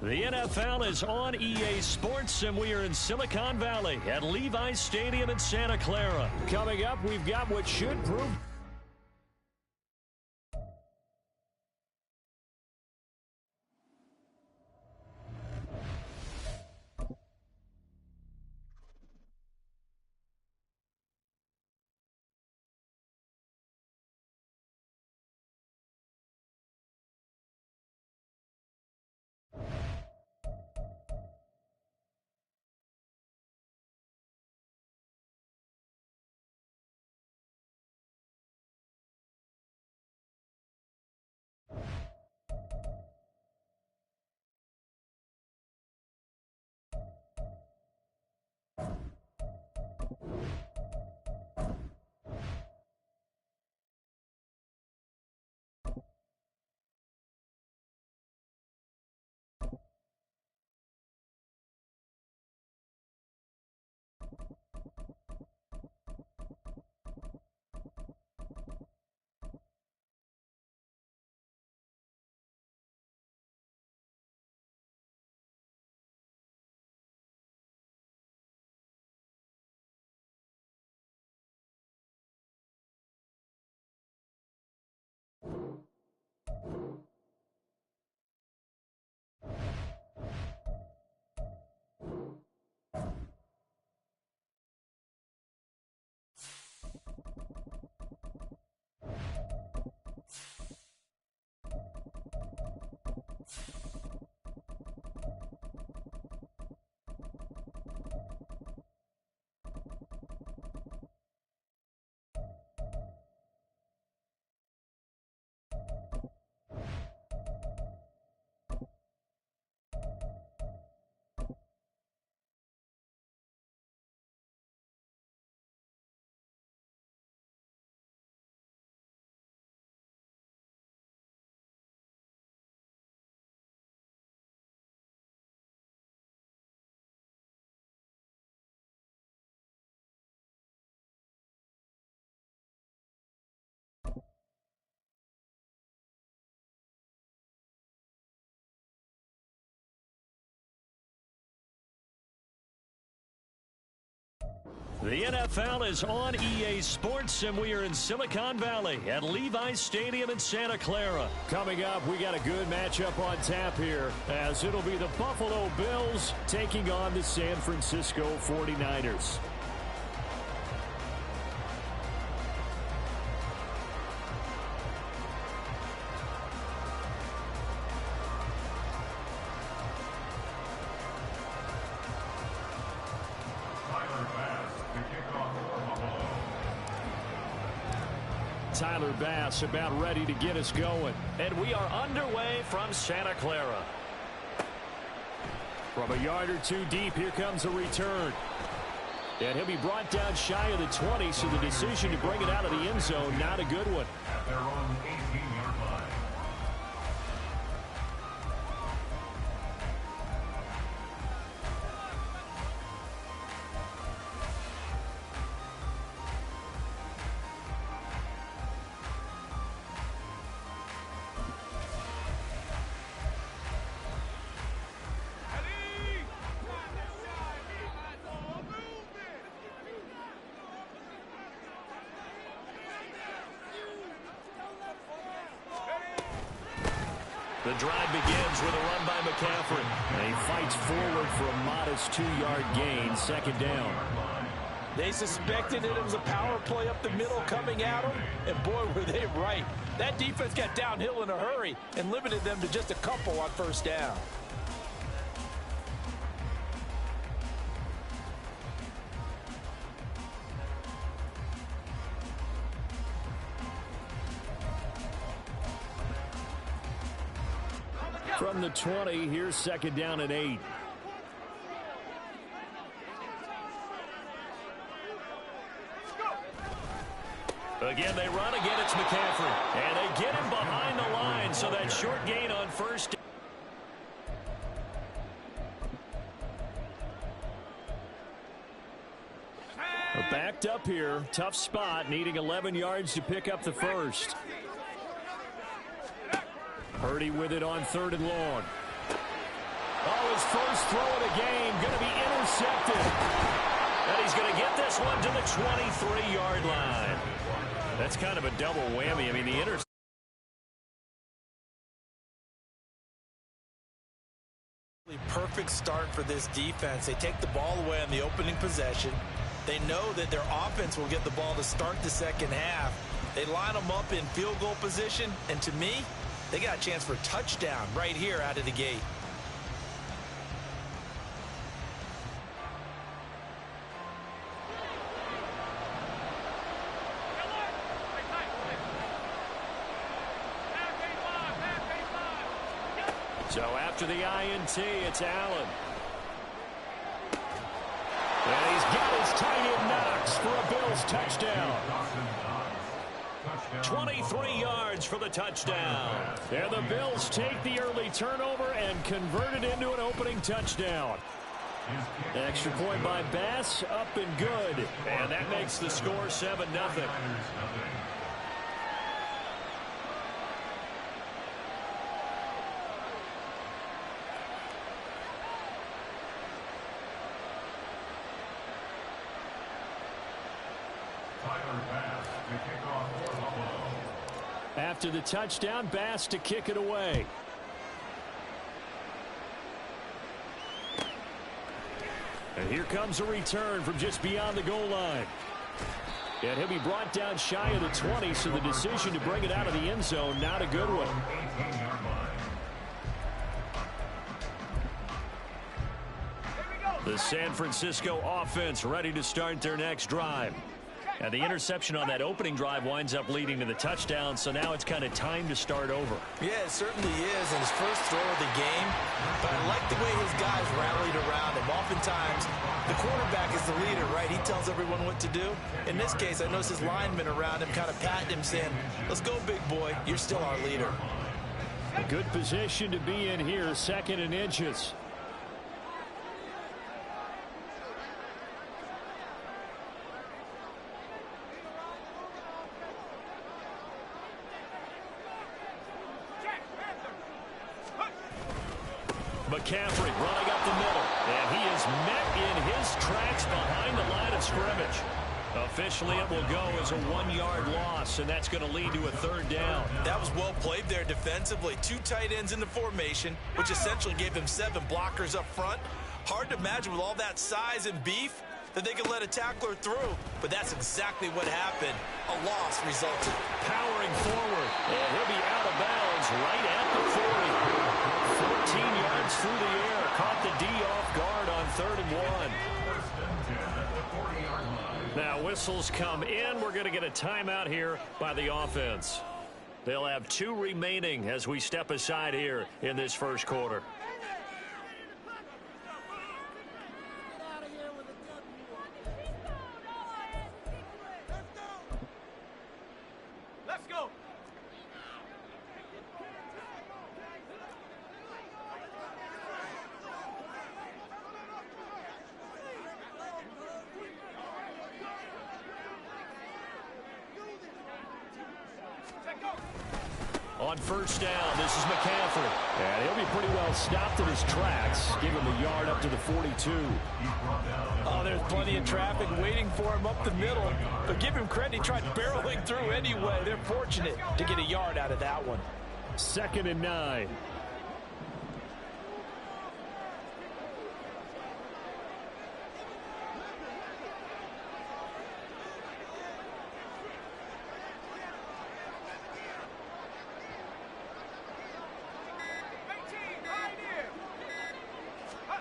The NFL is on EA Sports, and we are in Silicon Valley at Levi's Stadium in Santa Clara. Coming up, we've got what should prove... The NFL is on EA Sports, and we are in Silicon Valley at Levi's Stadium in Santa Clara. Coming up, we got a good matchup on tap here, as it'll be the Buffalo Bills taking on the San Francisco 49ers. Tyler Bass about ready to get us going. And we are underway from Santa Clara. From a yard or two deep, here comes a return. And he'll be brought down shy of the 20, so the decision to bring it out of the end zone, not a good one. At their own 18-yard line. The drive begins with a run by McCaffrey. And he fights forward for a modest 2-yard gain, second down. They suspected it was a power play up the middle coming at them, and boy, were they right. That defense got downhill in a hurry and limited them to just a couple on first down. From the 20, here's second down and 8. Again, they run. Again, it's McCaffrey. And they get him behind the line, so that short gain on first down. Backed up here. Tough spot, needing 11 yards to pick up the first. Purdy with it on 3rd and long. Oh, his first throw of the game going to be intercepted. And he's going to get this one to the 23-yard line. That's kind of a double whammy. I mean, the interception. Perfect start for this defense. They take the ball away on the opening possession. They know that their offense will get the ball to start the second half. They line them up in field goal position, and to me, they got a chance for a touchdown right here out of the gate. So after the INT, it's Allen. And he's got his tight end Knox for a Bills touchdown. 23 yards for the touchdown. And the Bills take the early turnover and convert it into an opening touchdown. Extra point by Bass, up and good. And that makes the score 7-0. After the touchdown, Bass to kick it away. And here comes a return from just beyond the goal line. And he'll be brought down shy of the 20, so the decision to bring it out of the end zone, not a good one. The San Francisco offense ready to start their next drive. And the interception on that opening drive winds up leading to the touchdown, so now it's kind of time to start over. Yeah, it certainly is, and his first throw of the game. But I like the way his guys rallied around him. Oftentimes, the quarterback is the leader, right? He tells everyone what to do. In this case, I noticed his linemen around him kind of patting him, saying, let's go, big boy. You're still our leader. A good position to be in here, 2nd and inches. McCaffrey running up the middle, and he is met in his tracks behind the line of scrimmage. Officially, it will go as a 1-yard loss, and that's going to lead to a 3rd down. That was well played there defensively. 2 tight ends in the formation, which essentially gave them 7 blockers up front. Hard to imagine with all that size and beef that they could let a tackler through, but that's exactly what happened. A loss resulted. Powering forward, and he'll be out of bounds right at the 40. 14 yards through the air, caught the D off guard on 3rd and 1. Now whistles come in. We're going to get a timeout here by the offense. They'll have 2 remaining as we step aside here in this first quarter. On first down, this is McCaffrey. And he'll be pretty well stopped in his tracks. Give him a yard up to the 42. Oh, there's plenty of traffic waiting for him up the middle. But give him credit, he tried barreling through anyway. They're fortunate to get a yard out of that one. 2nd and 9.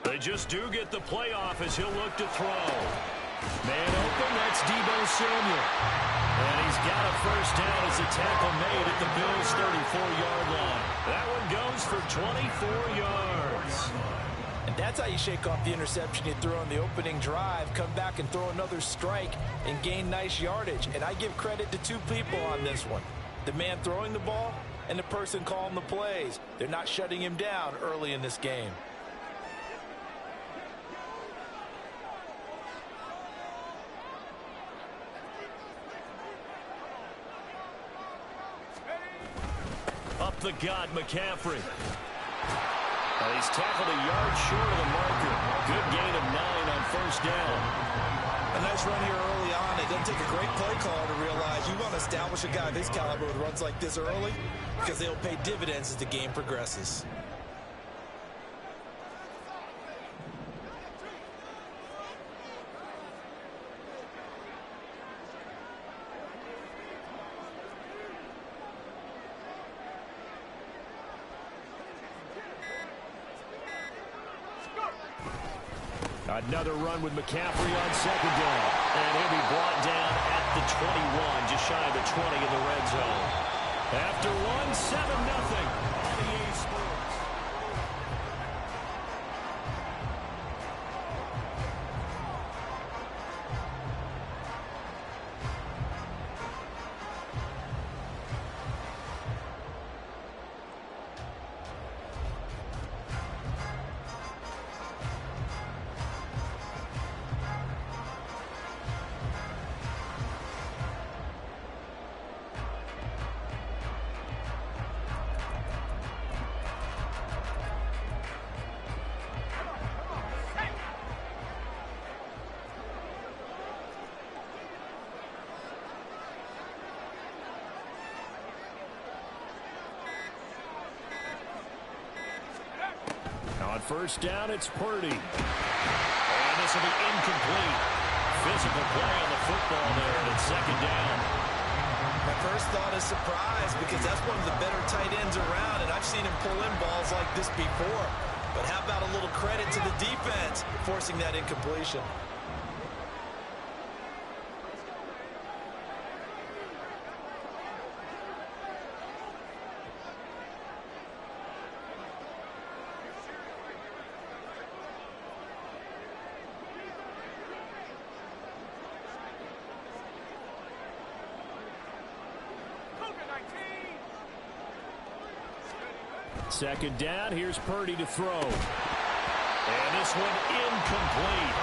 They just do get the playoff as he'll look to throw. Man open, that's Deebo Samuel. And he's got a first down as a tackle made at the Bills' 34-yard line. That one goes for 24 yards. And that's how you shake off the interception you threw on the opening drive, come back and throw another strike and gain nice yardage. And I give credit to 2 people on this one. The man throwing the ball and the person calling the plays. They're not shutting him down early in this game. Up the gut, McCaffrey. Well, he's tackled a yard short of the marker. Good gain of 9 on first down. A nice run here early on. It doesn't take a great play caller to realize you want to establish a guy of his caliber with runs like this early because they'll pay dividends as the game progresses. Another run with McCaffrey on second down. And he'll be brought down at the 21, just shy of the 20 in the red zone. After one, 7-0 on EA Sports. On first down, it's Purdy. And this will be incomplete. Physical play on the football there, and it's second down. My first thought is surprise because that's one of the better tight ends around, and I've seen him pull in balls like this before. But how about a little credit to the defense forcing that incompletion? Second down, here's Purdy to throw. And this one incomplete.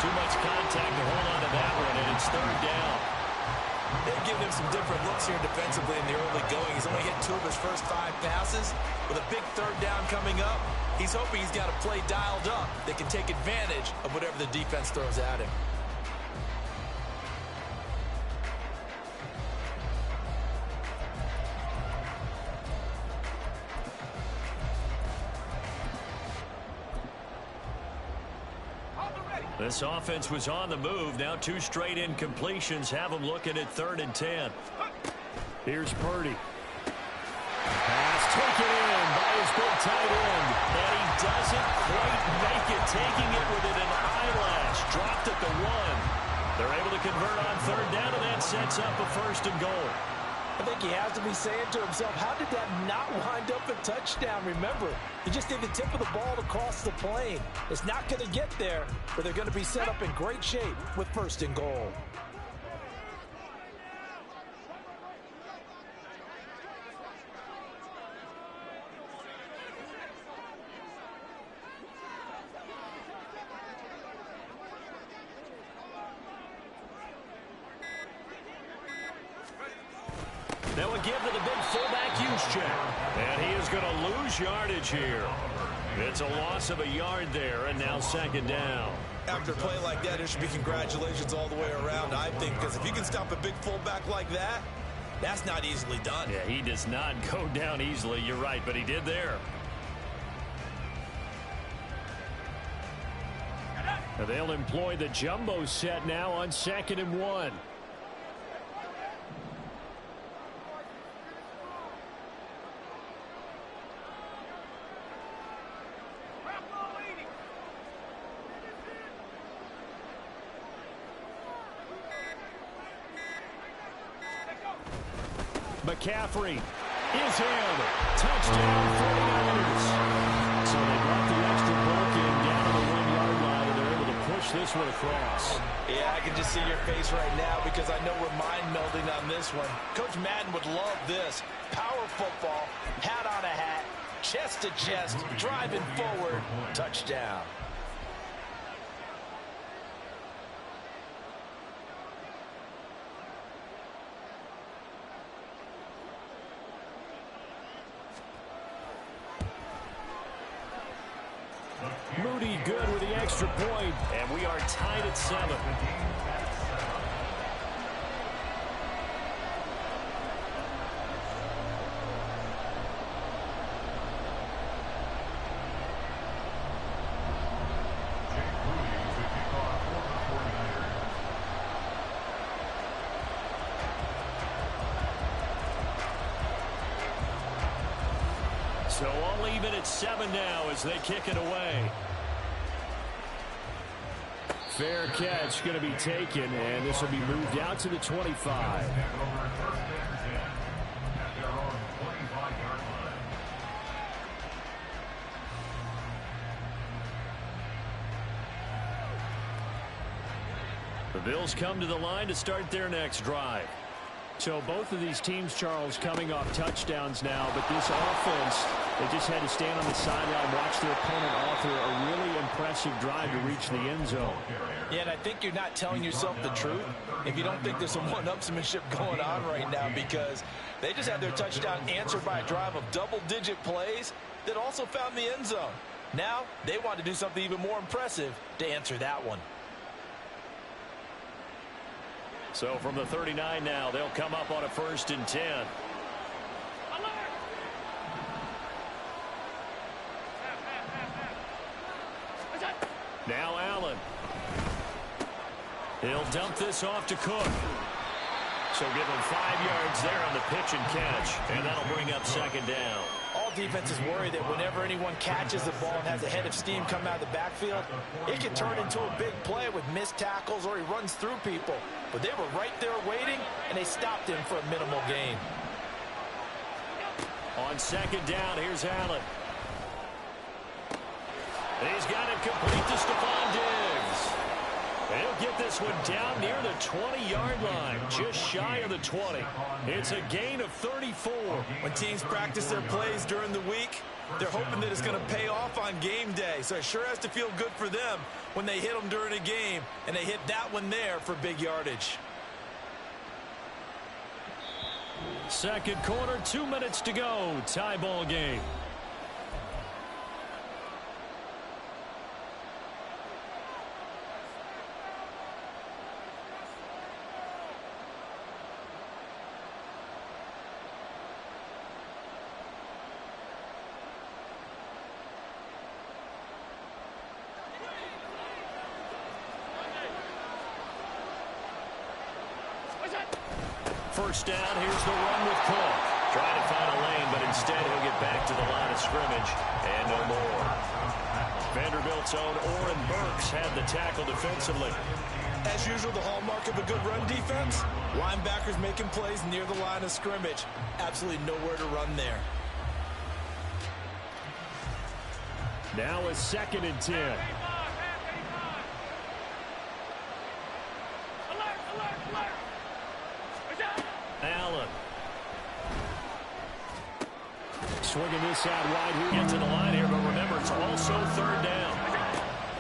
Too much contact to hold on to that one, and it's third down. They've given him some different looks here defensively in the early going. He's only hit 2 of his first 5 passes. With a big third down coming up, he's hoping he's got a play dialed up that can take advantage of whatever the defense throws at him. This offense was on the move. Now 2 straight incompletions have them looking at 3rd and 10. Here's Purdy. Pass taken in by his big tight end. And he doesn't quite make it, taking it within an eyelash. Dropped at the 1. They're able to convert on 3rd down, and that sets up a 1st and goal. I think he has to be saying to himself, how did that not wind up a touchdown? Remember, he just did the tip of the ball to cross the plane. It's not going to get there, but they're going to be set up in great shape with 1st and goal. They will give to the big fullback use check. And he is going to lose yardage here. It's a loss of a yard there, and now 2nd down. After a play like that, there should be congratulations all the way around, I think, because if you can stop a big fullback like that, that's not easily done. Yeah, he does not go down easily. You're right, but he did there. And they'll employ the jumbo set now on 2nd and 1. McCaffrey is in. Touchdown, 49ers. So they brought the extra bulk in down to the 1-yard line, and they're able to push this one across. Yeah, I can just see your face right now because I know we're mind melding on this one. Coach Madden would love this. Power football, hat on a hat, chest to chest, driving forward, touchdown. be good with the extra point, and we are tied at 7. So all even at 7 now as they kick it away. Fair catch going to be taken, and this will be moved out to the 25. The Bills come to the line to start their next drive. So both of these teams, Charles, coming off touchdowns now, but this offense, they just had to stand on the sideline, watch their opponent author a really impressive drive to reach the end zone. Yeah, and I think you're not telling yourself the truth if you don't think there's some one-upsmanship going on right now, because they just had their touchdown answered by a drive of double-digit plays that also found the end zone. Now they want to do something even more impressive to answer that one. So from the 39 now, they'll come up on a 1st and 10. Now Allen. He'll dump this off to Cook. So give him 5 yards there on the pitch and catch, and that'll bring up 2nd down. All defenses worry that whenever anyone catches the ball and has a head of steam come out of the backfield, it can turn into a big play with missed tackles or he runs through people. But they were right there waiting, and they stopped him for a minimal gain. On 2nd down, here's Allen. He's got it complete to Stephon Diggs. He'll get this one down near the 20-yard line, just shy of the 20. It's a gain of 34. When teams practice their plays during the week, they're hoping that it's going to pay off on game day. So it sure has to feel good for them when they hit them during a game, and they hit that one there for big yardage. 2nd quarter, 2 minutes to go. Tie ball game. First down, here's the run with Cook. Trying to find a lane, but instead he'll get back to the line of scrimmage and no more. Vanderbilt's own Oren Burks had the tackle defensively. As usual, the hallmark of a good run defense, linebackers making plays near the line of scrimmage. Absolutely nowhere to run there. Now a 2nd and 10. Allen. Swinging this out wide here. Get to the line here, but remember, it's also 3rd down.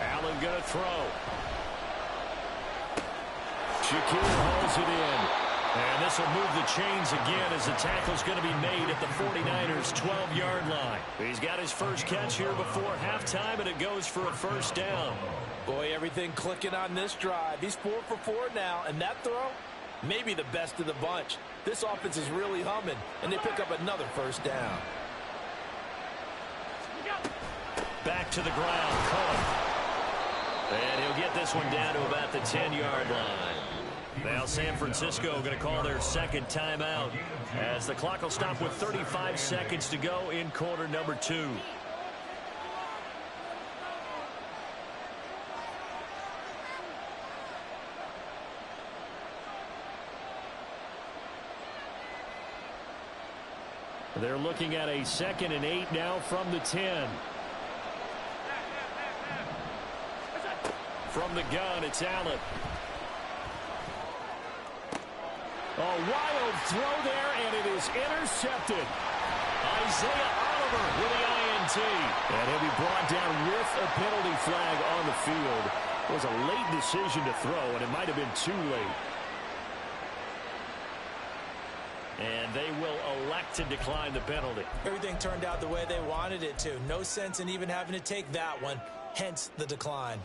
Allen going to throw. Shakir hauls it in. And this will move the chains again as the tackle's going to be made at the 49ers' 12-yard line. He's got his first catch here before halftime, and it goes for a 1st down. Boy, everything clicking on this drive. He's 4 for 4 now, and that throw, maybe the best of the bunch. This offense is really humming, and they pick up another 1st down. Back to the ground, Cook. And he'll get this one down to about the 10-yard line. Now San Francisco going to call their 2nd timeout as the clock will stop with 35 seconds to go in quarter number 2. They're looking at a 2nd and 8 now from the 10. From the gun, it's Allen. A wild throw there, and it is intercepted. Isaiah Oliver with the INT. And he'll be brought down with a penalty flag on the field. It was a late decision to throw, and it might have been too late. And they will elect to decline the penalty. Everything turned out the way they wanted it to. No sense in even having to take that one. hence the decline.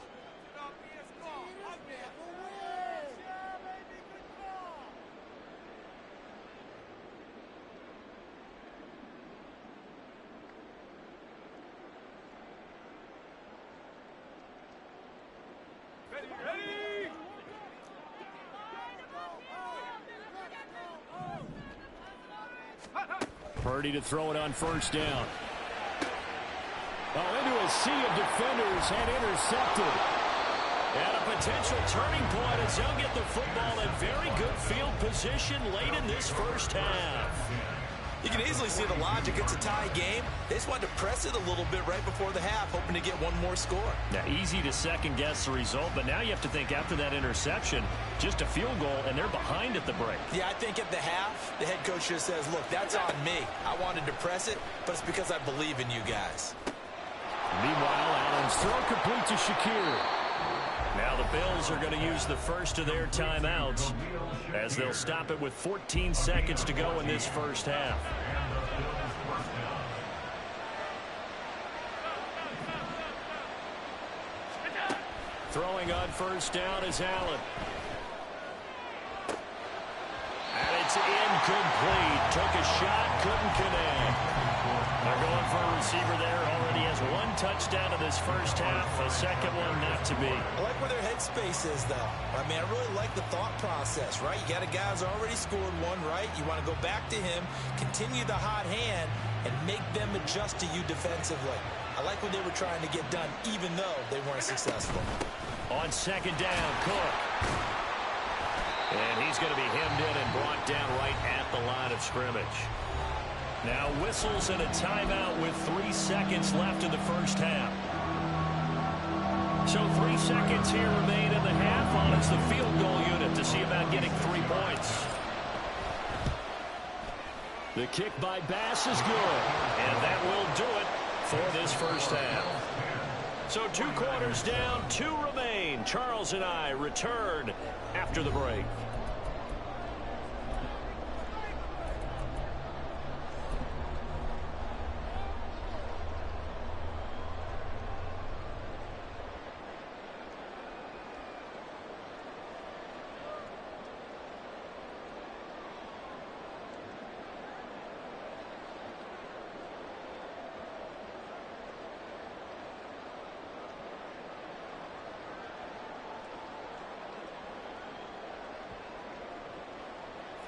Purdy to throw it on first down. Oh, into a sea of defenders and intercepted. And a potential turning point as they'll get the football in very good field position late in this first half. You can easily see the logic. It's a tie game. They just wanted to press it a little bit right before the half, hoping to get one more score. Now, easy to second-guess the result, but now you have to think after that interception, just a field goal, and they're behind at the break. Yeah, I think at the half, the head coach just says, look, that's on me. I wanted to press it, but it's because I believe in you guys. Meanwhile, Allen's throw complete to Shakir. Now the Bills are going to use the first of their timeouts as they'll stop it with 14 seconds to go in this first half. Throwing on first down is Allen. And it's incomplete. Took a shot, couldn't connect. They're going for a receiver there. Already has one touchdown in this first half. A second one not to be. I like where their headspace is, though. I mean, I really like the thought process, right? You got a guy who's already scored one, right? You want to go back to him, continue the hot hand, and make them adjust to you defensively. I like what they were trying to get done, even though they weren't successful. On second down, Cook. And he's going to be hemmed in and brought down right at the line of scrimmage. Now whistles and a timeout with 3 seconds left in the first half. So 3 seconds here remain in the half. On it's the field goal unit to see about getting 3 points. The kick by Bass is good. And that will do it for this first half. So 2 quarters down, 2 remain. Charles and I return after the break.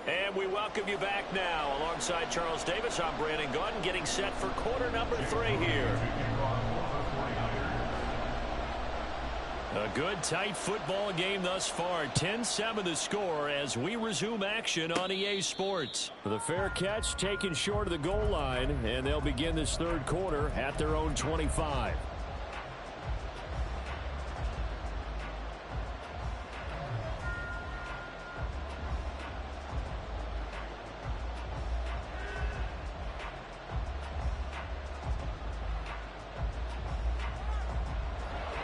And we welcome you back now. Alongside Charles Davis, I'm Brandon Gunn, getting set for quarter number 3 here. A good, tight football game thus far. 10-7 the score as we resume action on EA Sports. The fair catch taken short of the goal line, and they'll begin this third quarter at their own 25.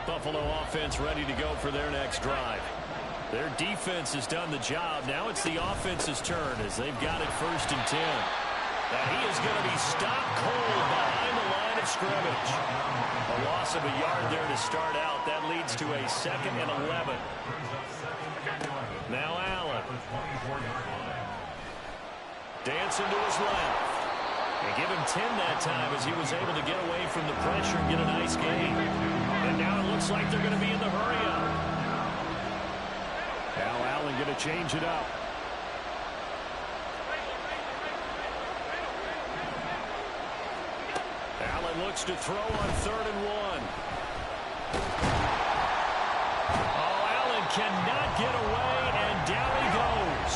Buffalo offense ready to go for their next drive. Their defense has done the job. Now it's the offense's turn as they've got it 1st and 10. And he is going to be stopped cold behind the line of scrimmage. A loss of a yard there to start out. That leads to a 2nd and 11. Now Allen. Dancing to his left. They give him 10 that time as he was able to get away from the pressure and get a nice gain. And now it looks like they're going to be in the hurry-up. Now Allen going to change it up. Allen looks to throw on 3rd and 1. Oh, Allen cannot get away, and down he goes.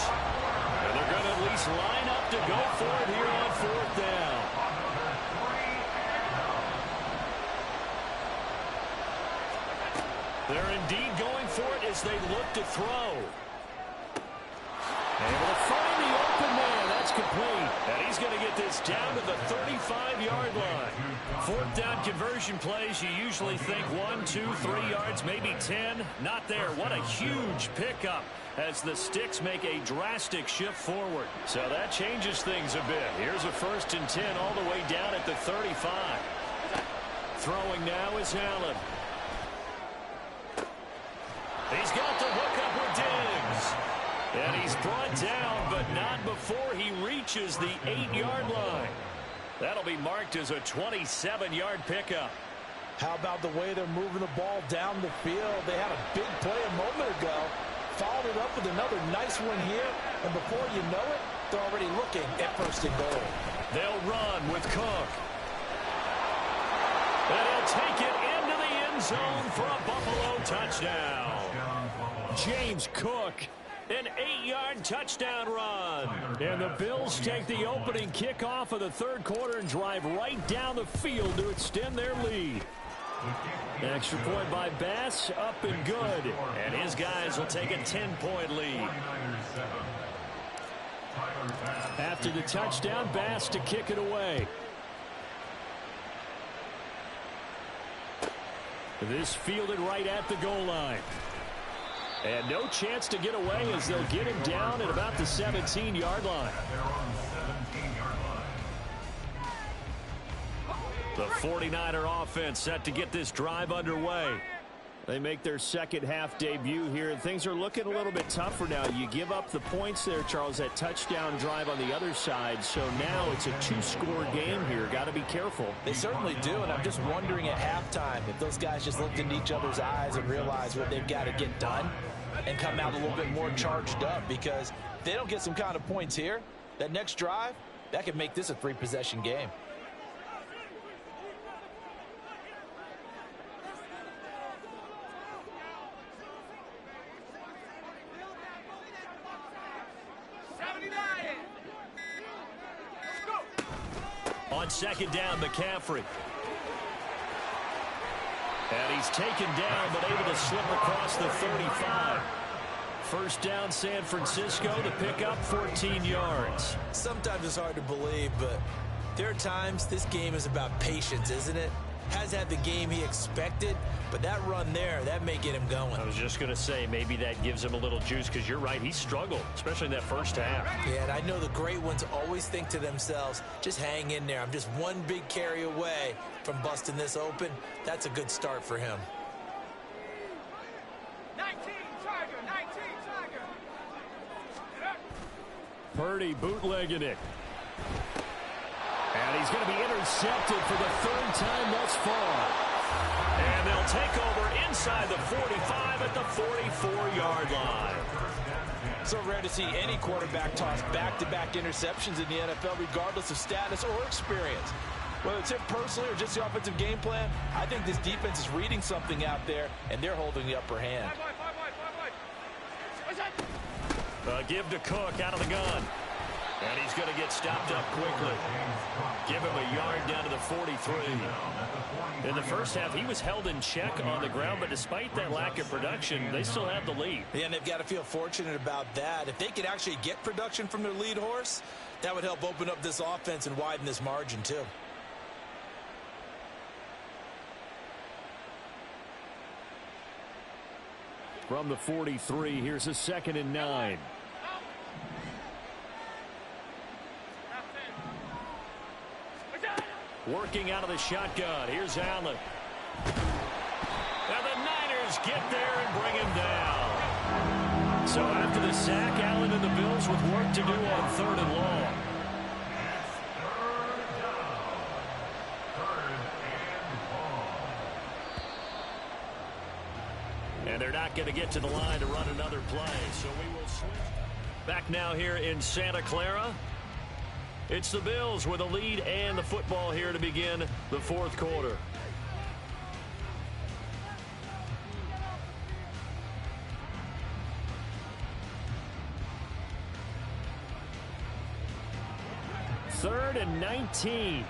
And they're going to at least line up to go for it here on 4th down. They're indeed going for it as they look to throw. Able to find the open man. That's complete. And he's going to get this down to the 35-yard line. 4th down conversion plays, you usually think 1, 2, 3 yards, maybe 10. Not there. What a huge pickup as the sticks make a drastic shift forward. So that changes things a bit. Here's a 1st and 10 all the way down at the 35. Throwing now is Allen. He's got the hook up with Diggs. And he's brought down, but not before he reaches the 8-yard line. That'll be marked as a 27-yard pickup. How about the way they're moving the ball down the field? They had a big play a moment ago. Followed it up with another nice one here. And before you know it, they're already looking at 1st and goal. They'll run with Cook. And he'll take it into the end zone for a Buffalo touchdown. James Cook, an 8-yard touchdown run. And the Bills take the opening kickoff of the 3rd quarter and drive right down the field to extend their lead. Extra point by Bass, up and good. And his guys will take a 10-point lead. After the touchdown, Bass to kick it away. This fielded right at the goal line. And no chance to get away as they'll get him down at about the 17-yard line. The 49er offense set to get this drive underway. They make their second half debut here, and things are looking a little bit tougher now. You give up the points there, Charles, that touchdown drive on the other side. So now it's a 2-score game here. Got to be careful. They certainly do, and I'm just wondering at halftime if those guys just looked into each other's eyes and realized what they've got to get done and come out a little bit more charged up, because if they don't get some kind of points here, that next drive, that could make this a 3-possession game. On 2nd down, McCaffrey. And he's taken down, but able to slip across the 35. 1st down, San Francisco, the pickup, 14 yards. Sometimes it's hard to believe, but there are times this game is about patience, isn't it? Has had the game he expected, but that run there, that may get him going. I was just going to say, maybe that gives him a little juice, because you're right, he struggled, especially in that 1st half. Yeah, and I know the great ones always think to themselves, just hang in there. I'm just one big carry away from busting this open. That's a good start for him. 19 Tiger. Purdy bootlegging it. And he's going to be intercepted for the 3rd time thus far. And they'll take over inside the 45 at the 44-yard line. So rare to see any quarterback toss back-to-back interceptions in the NFL, regardless of status or experience. Whether it's him personally or just the offensive game plan, I think this defense is reading something out there, and they're holding the upper hand. Give to Cook out of the gun. And he's going to get stopped up quickly. Give him a yard down to the 43. In the 1st half, he was held in check on the ground, but despite that lack of production, they still have the lead. Yeah, and they've got to feel fortunate about that. If they could actually get production from their lead horse, that would help open up this offense and widen this margin too. From the 43, here's a 2nd and 9. Working out of the shotgun. Here's Allen. And the Niners get there and bring him down. So after the sack, Allen and the Bills with work to do on 3rd and long. And they're not going to get to the line to run another play. So we will switch. Back now here in Santa Clara. It's the Bills with a lead and the football here to begin the 4th quarter. Third and 19.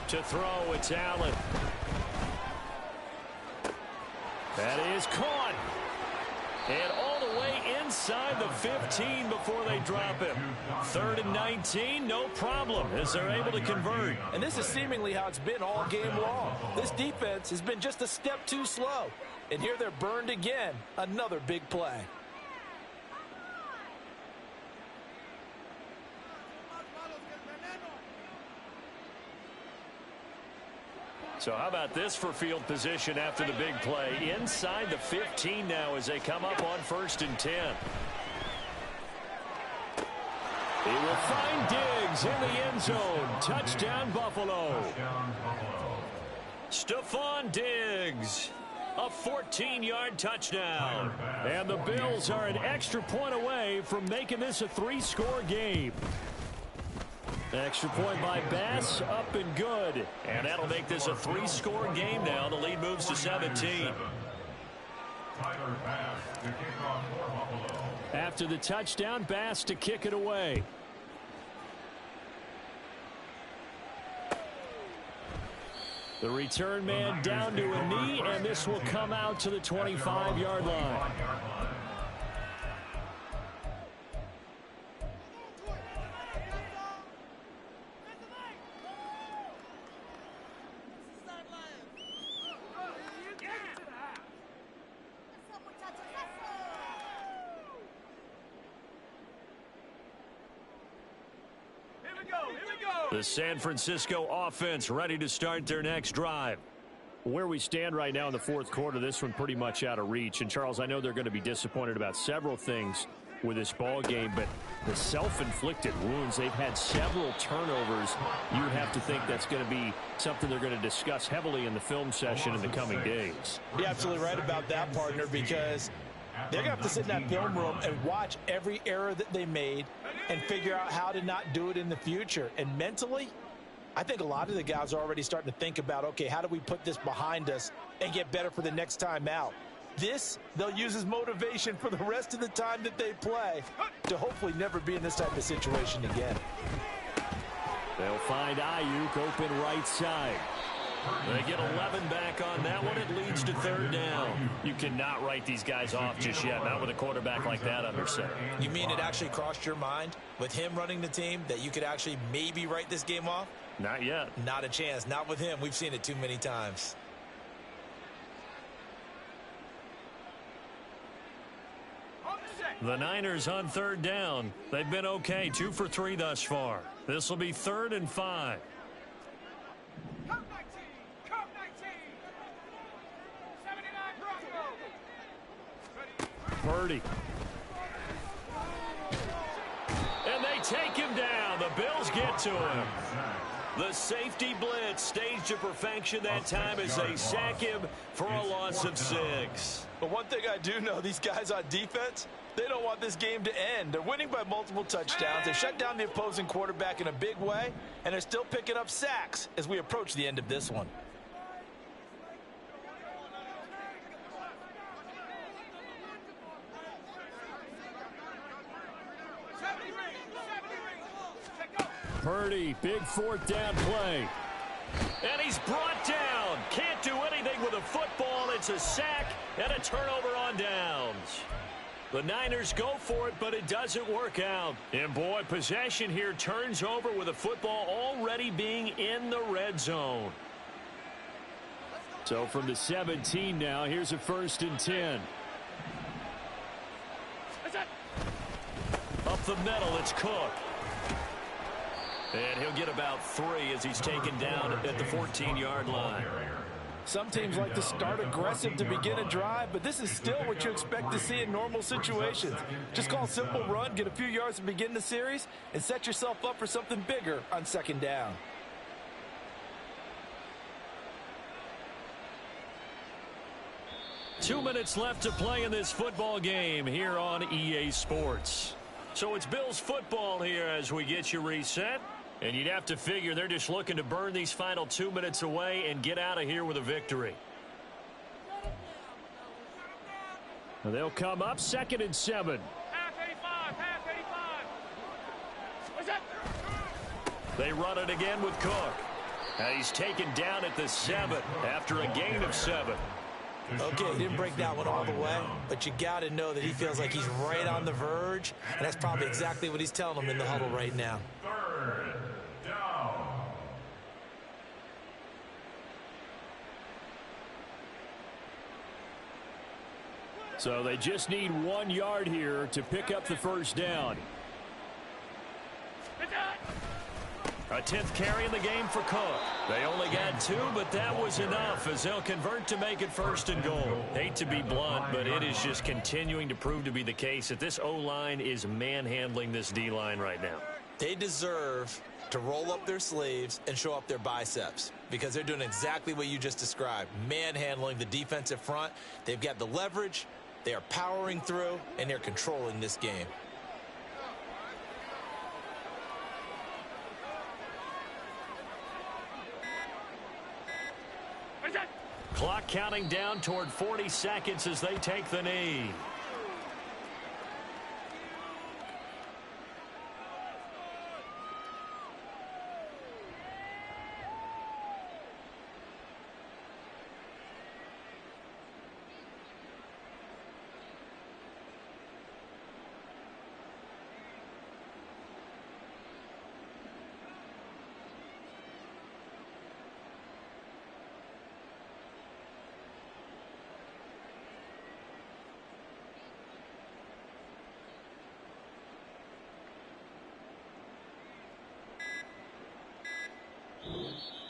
To throw, it's Allen. That is caught. And all the way inside the 15 before they drop him. 3rd and 19, no problem, as they're able to convert. And this is seemingly how it's been all game long. This defense has been just a step too slow. And here they're burned again. Another big play. So how about this for field position after the big play? Inside the 15 now as they come up on 1st and 10. He will find Diggs in the end zone. Touchdown, Buffalo. Stephon Diggs. A 14-yard touchdown. And the Bills are an extra point away from making this a 3-score game. Extra point by Bass, up and good. And that'll make this a 3-score game now. The lead moves to 17. After the touchdown, Bass to kick it away. The return man down to a knee, and this will come out to the 25-yard line. The San Francisco offense ready to start their next drive. Where we stand right now in the 4th quarter, this one pretty much out of reach. And, Charles, I know they're going to be disappointed about several things with this ball game, but the self-inflicted wounds, they've had several turnovers. You would have to think that's going to be something they're going to discuss heavily in the film session in the coming days. You're absolutely right about that, partner, because they're going to have to sit in that film room and watch every error that they made and figure out how to not do it in the future. And mentally, I think a lot of the guys are already starting to think about, okay, how do we put this behind us and get better for the next time out? This, they'll use as motivation for the rest of the time that they play to hopefully never be in this type of situation again. They'll find Ayuk open right side. They get 11 back on that one. It leads to 3rd down. You cannot write these guys off just yet, not with a quarterback like that under center. You mean it actually crossed your mind with him running the team that you could actually maybe write this game off? Not yet. Not a chance. Not with him. We've seen it too many times. The Niners on 3rd down. They've been okay, 2 for 3 thus far. This will be 3rd and 5. Purdy. And they take him down. The Bills get to him. The safety blitz staged to perfection that time as they sack him for a loss of 6. But one thing I do know, these guys on defense, they don't want this game to end. They're winning by multiple touchdowns. They shut down the opposing quarterback in a big way, and they're still picking up sacks as we approach the end of this one. Purdy, big 4th down play. And he's brought down. Can't do anything with a football. It's a sack and a turnover on downs. The Niners go for it, but it doesn't work out. And, boy, possession here turns over with a football already being in the red zone. So from the 17 now, here's a 1st and 10. Up the middle, it's Cook. And he'll get about 3 as he's taken down at the 14-yard line. Some teams like to start aggressive to begin a drive, but this is still what you expect to see in normal situations. Just call a simple run, get a few yards to begin the series, and set yourself up for something bigger on 2nd down. Two minutes left to play in this football game here on EA Sports. So it's Bills football here as we get you reset. And you'd have to figure they're just looking to burn these final 2 minutes away and get out of here with a victory. They'll come up 2nd and 7. Half 85, half 85. What's that? They run it again with Cook. And he's taken down at the 7 after a gain of 7. Okay, he didn't break that one all the way, but you got to know that he feels like he's right on the verge, and that's probably exactly what he's telling them in the huddle right now. 3rd down. So they just need 1 yard here to pick up the 1st down. A 10th carry in the game for Cook. They only got 2, but that was enough as they'll convert to make it 1st and goal. Hate to be blunt, but it is just continuing to prove to be the case that this O-line is manhandling this D-line right now. They deserve to roll up their sleeves and show up their biceps because they're doing exactly what you just described, manhandling the defensive front. They've got the leverage, they are powering through, and they're controlling this game. Clock counting down toward 40 seconds as they take the knee.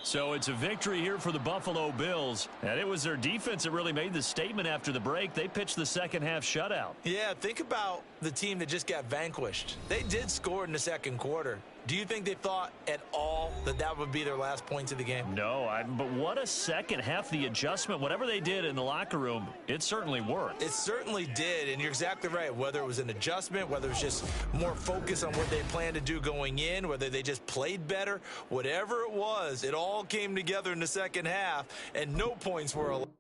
So it's a victory here for the Buffalo Bills. And it was their defense that really made the statement after the break. They pitched the second half shutout. Yeah, think about the team that just got vanquished. They did score in the second quarter. Do you think they thought at all that that would be their last points of the game? No, but what a second half. The adjustment, whatever they did in the locker room, it certainly worked. It certainly did, and you're exactly right. Whether it was an adjustment, whether it was just more focus on what they planned to do going in, whether they just played better, whatever it was, it all came together in the second half, and no points were allowed.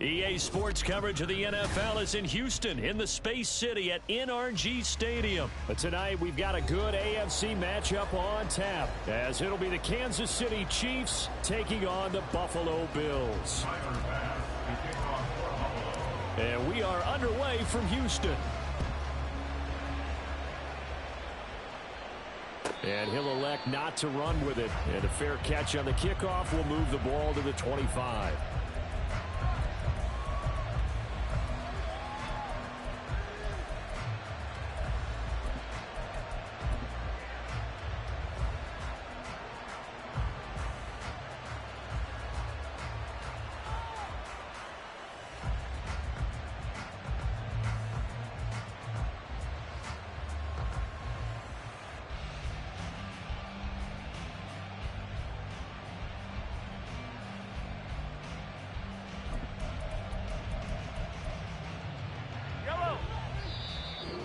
EA Sports coverage of the NFL is in Houston in the Space City at NRG Stadium. But tonight we've got a good AFC matchup on tap, as it'll be the Kansas City Chiefs taking on the Buffalo Bills. And we are underway from Houston. And he'll elect not to run with it. And a fair catch on the kickoff will move the ball to the 25.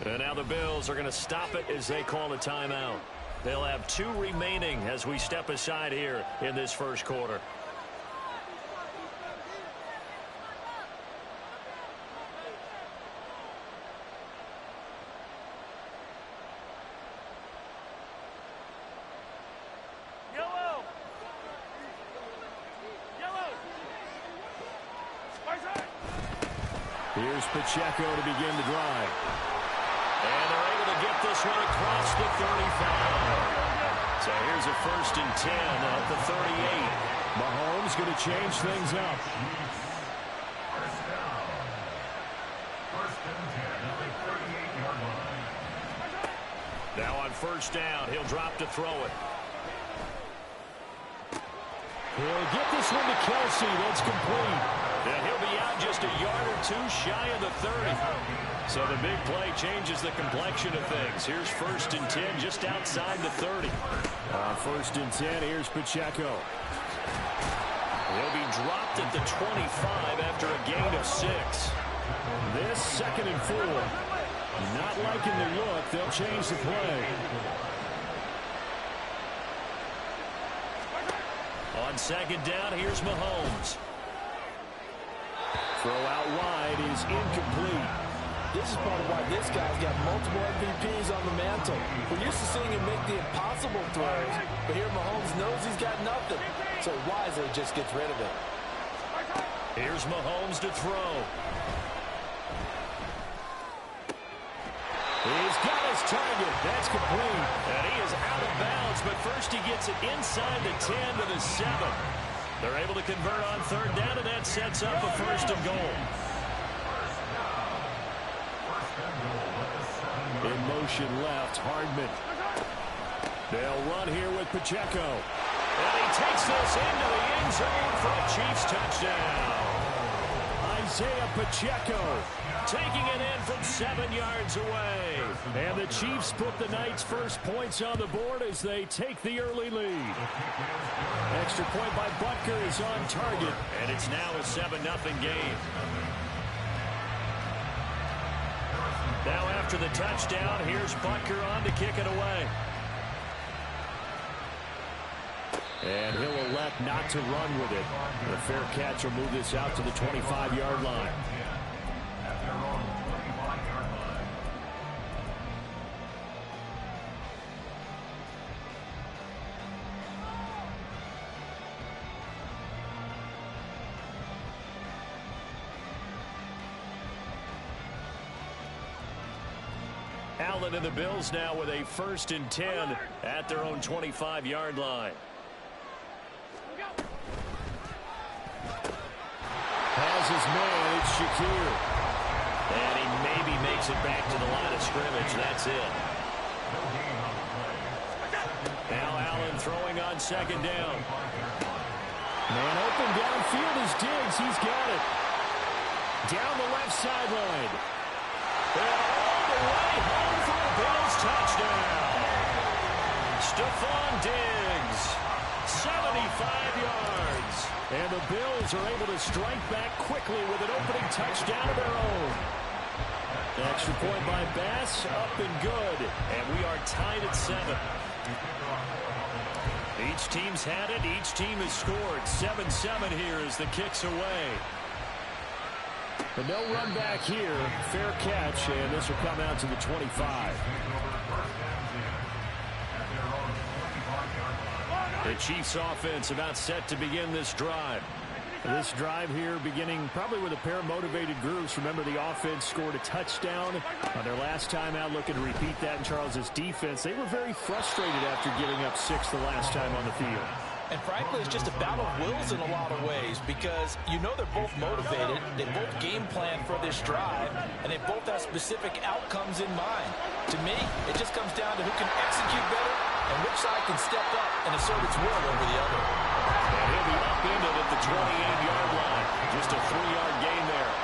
And now the Bills are going to stop it as they call a timeout. They'll have 2 remaining as we step aside here in this first quarter. Yellow. Here's Pacheco to begin the drive. And they're able to get this one across the 35. So here's a 1st and 10 at the 38. Mahomes going to change things up. First down. First and 10 at the 38-yard line. Now on 1st down, he'll drop to throw it. He'll get this one to Kelsey. That's complete. And he'll be out just a yard or 2 shy of the 30. So the big play changes the complexion of things. Here's 1st and 10 just outside the 30. On 1st and 10, here's Pacheco. He'll be dropped at the 25 after a gain of 6. This 2nd and 4. Not liking the look. They'll change the play. On 2nd down, here's Mahomes. Throw out wide is incomplete. This is part of why this guy's got multiple MVPs on the mantle. We're used to seeing him make the impossible throws, but here Mahomes knows he's got nothing, so wisely just gets rid of it. Here's Mahomes to throw. He's got his target. That's complete. And he is out of bounds, but first he gets it inside the 10 to the 7. They're able to convert on 3rd down, and that sets up a 1st and goal. In motion left, Hardman. They'll run here with Pacheco. And he takes this into the end zone for a Chiefs touchdown. Isaiah Pacheco taking it in from 7 yards away. And the Chiefs put the night's first points on the board as they take the early lead. Extra point by Butker is on target. And it's now a 7-0 game. Now after the touchdown, here's Butker on to kick it away. And he'll elect not to run with it. A fair catch will move this out to the 25-yard line. Allen and the Bills now with a 1st and 10 at their own 25-yard line. Has his man, it's Shakir. And he maybe makes it back to the line of scrimmage. That's it. Now Allen throwing on 2nd down. Man open downfield is Diggs. He's got it. Down the left sideline. And all the way home for a Bills touchdown. Stephon Diggs, 75 yards. And the Bills are able to strike back quickly with an opening touchdown of their own. Extra point by Bass, up and good. And we are tied at 7. Each team's had it. Each team has scored. 7-7 here as the kick's away. But no run back here. Fair catch, and this will come out to the 25. The Chiefs offense about set to begin this drive. This drive here beginning probably with a pair of motivated groups. Remember, the offense scored a touchdown on their last time out, looking to repeat that in Charles's defense. They were very frustrated after giving up 6 the last time on the field. And frankly, it's just a battle of wills in a lot of ways because you know they're both motivated, they both game plan for this drive, and they both have specific outcomes in mind. To me, it just comes down to who can execute better and which side can step up and assert its will over the other. And he'll be upended at the 28-yard line. Just a 3-yard gain there.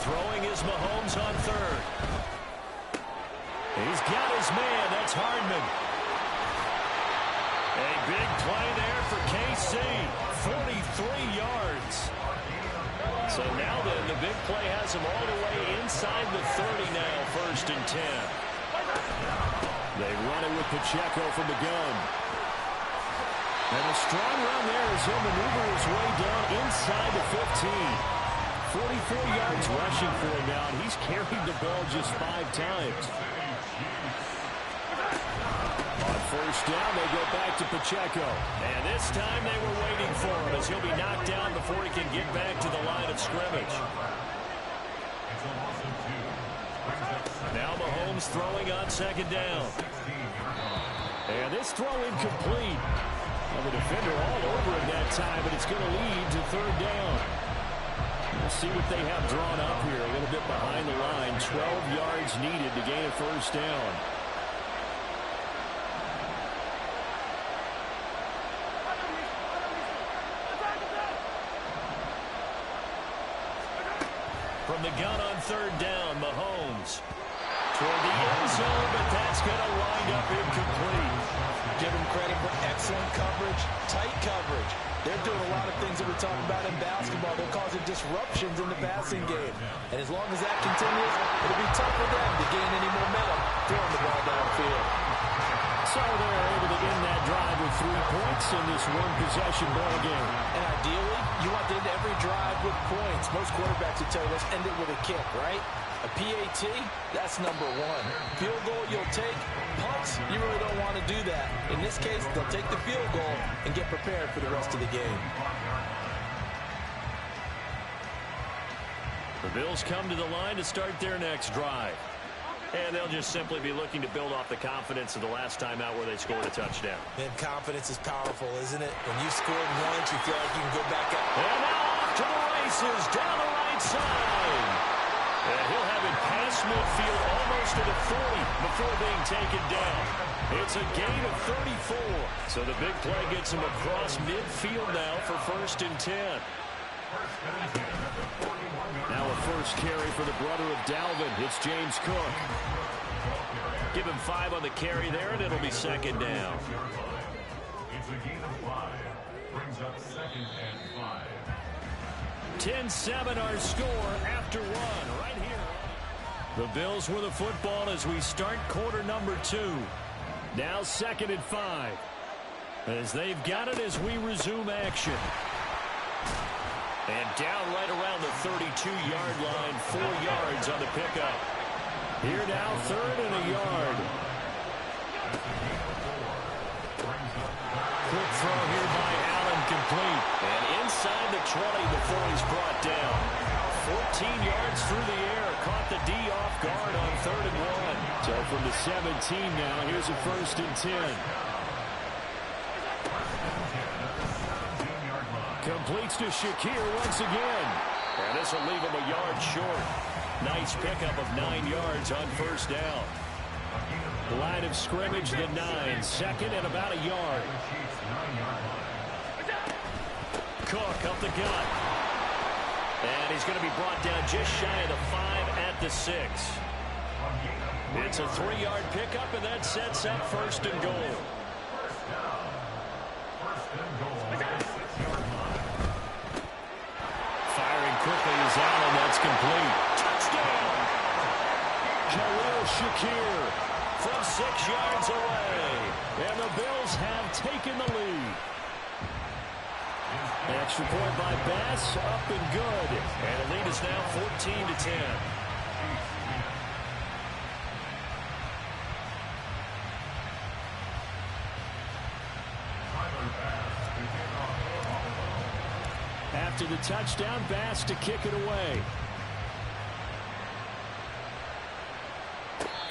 Throwing is Mahomes on third. He's got his man. That's Hardman. A big play there for KC. 43 yards. So now then, the big play has him all the way inside the 30 now, 1st and 10. They run it with Pacheco from the gun. And a strong run there as he'll maneuver his way down inside the 15. 44 yards rushing for him now, and he's carried the ball just 5 times. On 1st down, they go back to Pacheco. And this time they were waiting for him as he'll be knocked down before he can get back to the line of scrimmage. Now Mahomes throwing on 2nd down. And this throw incomplete. Well, the defender all over him that time, but it's going to lead to 3rd down. We'll see what they have drawn up here. A little bit behind the line. 12 yards needed to gain a 1st down. From the gun on 3rd down, Mahomes. Toward the end zone, but that's going to wind up incomplete. Give them credit for excellent coverage, tight coverage. They're doing a lot of things that we talk about in basketball. They're causing disruptions in the passing game. And as long as that continues, it'll be tough for them to gain any momentum throwing the ball downfield. So they're able to end that drive with 3 points in this one-possession ball game. And ideally, you want to end every drive with points. Most quarterbacks would tell you, let's end it with a kick, right? A PAT, that's number 1. Field goal, you'll take. Punts, you really don't want to do that. In this case, they'll take the field goal and get prepared for the rest of the game. The Bills come to the line to start their next drive. And they'll just simply be looking to build off the confidence of the last time out where they scored a touchdown. And confidence is powerful, isn't it? When you've scored once, you feel like you can go back up. And now off to the races, down the right side. And he'll have it past midfield almost to the 40 before being taken down. It's a gain of 34. So the big play gets him across midfield now for 1st and 10. Now a 1st carry for the brother of Dalvin. It's James Cook. Give him 5 on the carry there, and it'll be 2nd down. It's a gain of 5. Brings up 2nd and 5. 10-7 our score after 1 right here. The Bills with the football as we start quarter number 2. Now 2nd and 5. As they've got it as we resume action. And down right around the 32-yard line, 4 yards on the pickup. Here now, 3rd and a yard. Quick throw here by Allen, complete. And inside the 20 before he's brought down. 14 yards through the air, caught the D off guard on 3rd and 1. So from the 17 now, here's a 1st and 10. Completes to Shakir once again. And this will leave him a yard short. Nice pickup of 9 yards on 1st down. The line of scrimmage, the 9. 2nd and about a yard. Cook up the gut. And he's going to be brought down just shy of the 5 at the 6. It's a 3-yard pickup, and that sets up 1st and goal. Firing quickly is Allen. That's complete. Touchdown! Khalil Shakir from 6 yards away. And the Bills have taken the lead. Extra point by Bass, up and good. And the lead is now 14-10. After the touchdown, Bass to kick it away.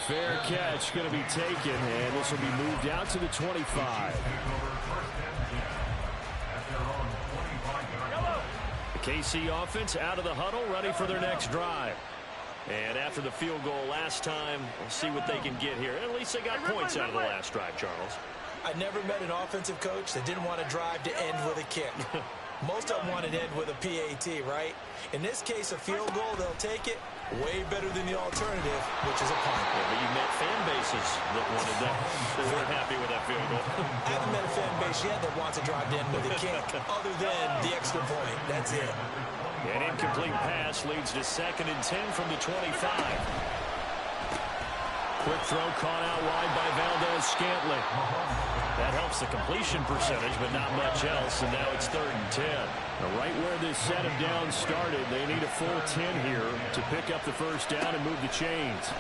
Fair catch going to be taken, and this will be moved out to the 25. The KC offense out of the huddle, ready for their next drive. And after the field goal last time, we'll see what they can get here. At least they got points out of the last drive, Charles. I never met an offensive coach that didn't want to drive to end with a kick. Most of them want to end with a PAT, right? In this case, a field goal, they'll take it. Way better than the alternative, which is a punt. Yeah, but you met fan bases that wanted that. They weren't happy with that field goal. I haven't met a fan base yet that wants to drive to end with a kick, other than the extra point. That's it. An incomplete pass leads to 2nd and 10 from the 25. Quick throw caught out wide by Valdez-Scantling. That helps the completion percentage, but not much else, and now it's 3rd and 10. Right where this set of downs started, they need a full 10 here to pick up the first down and move the chains.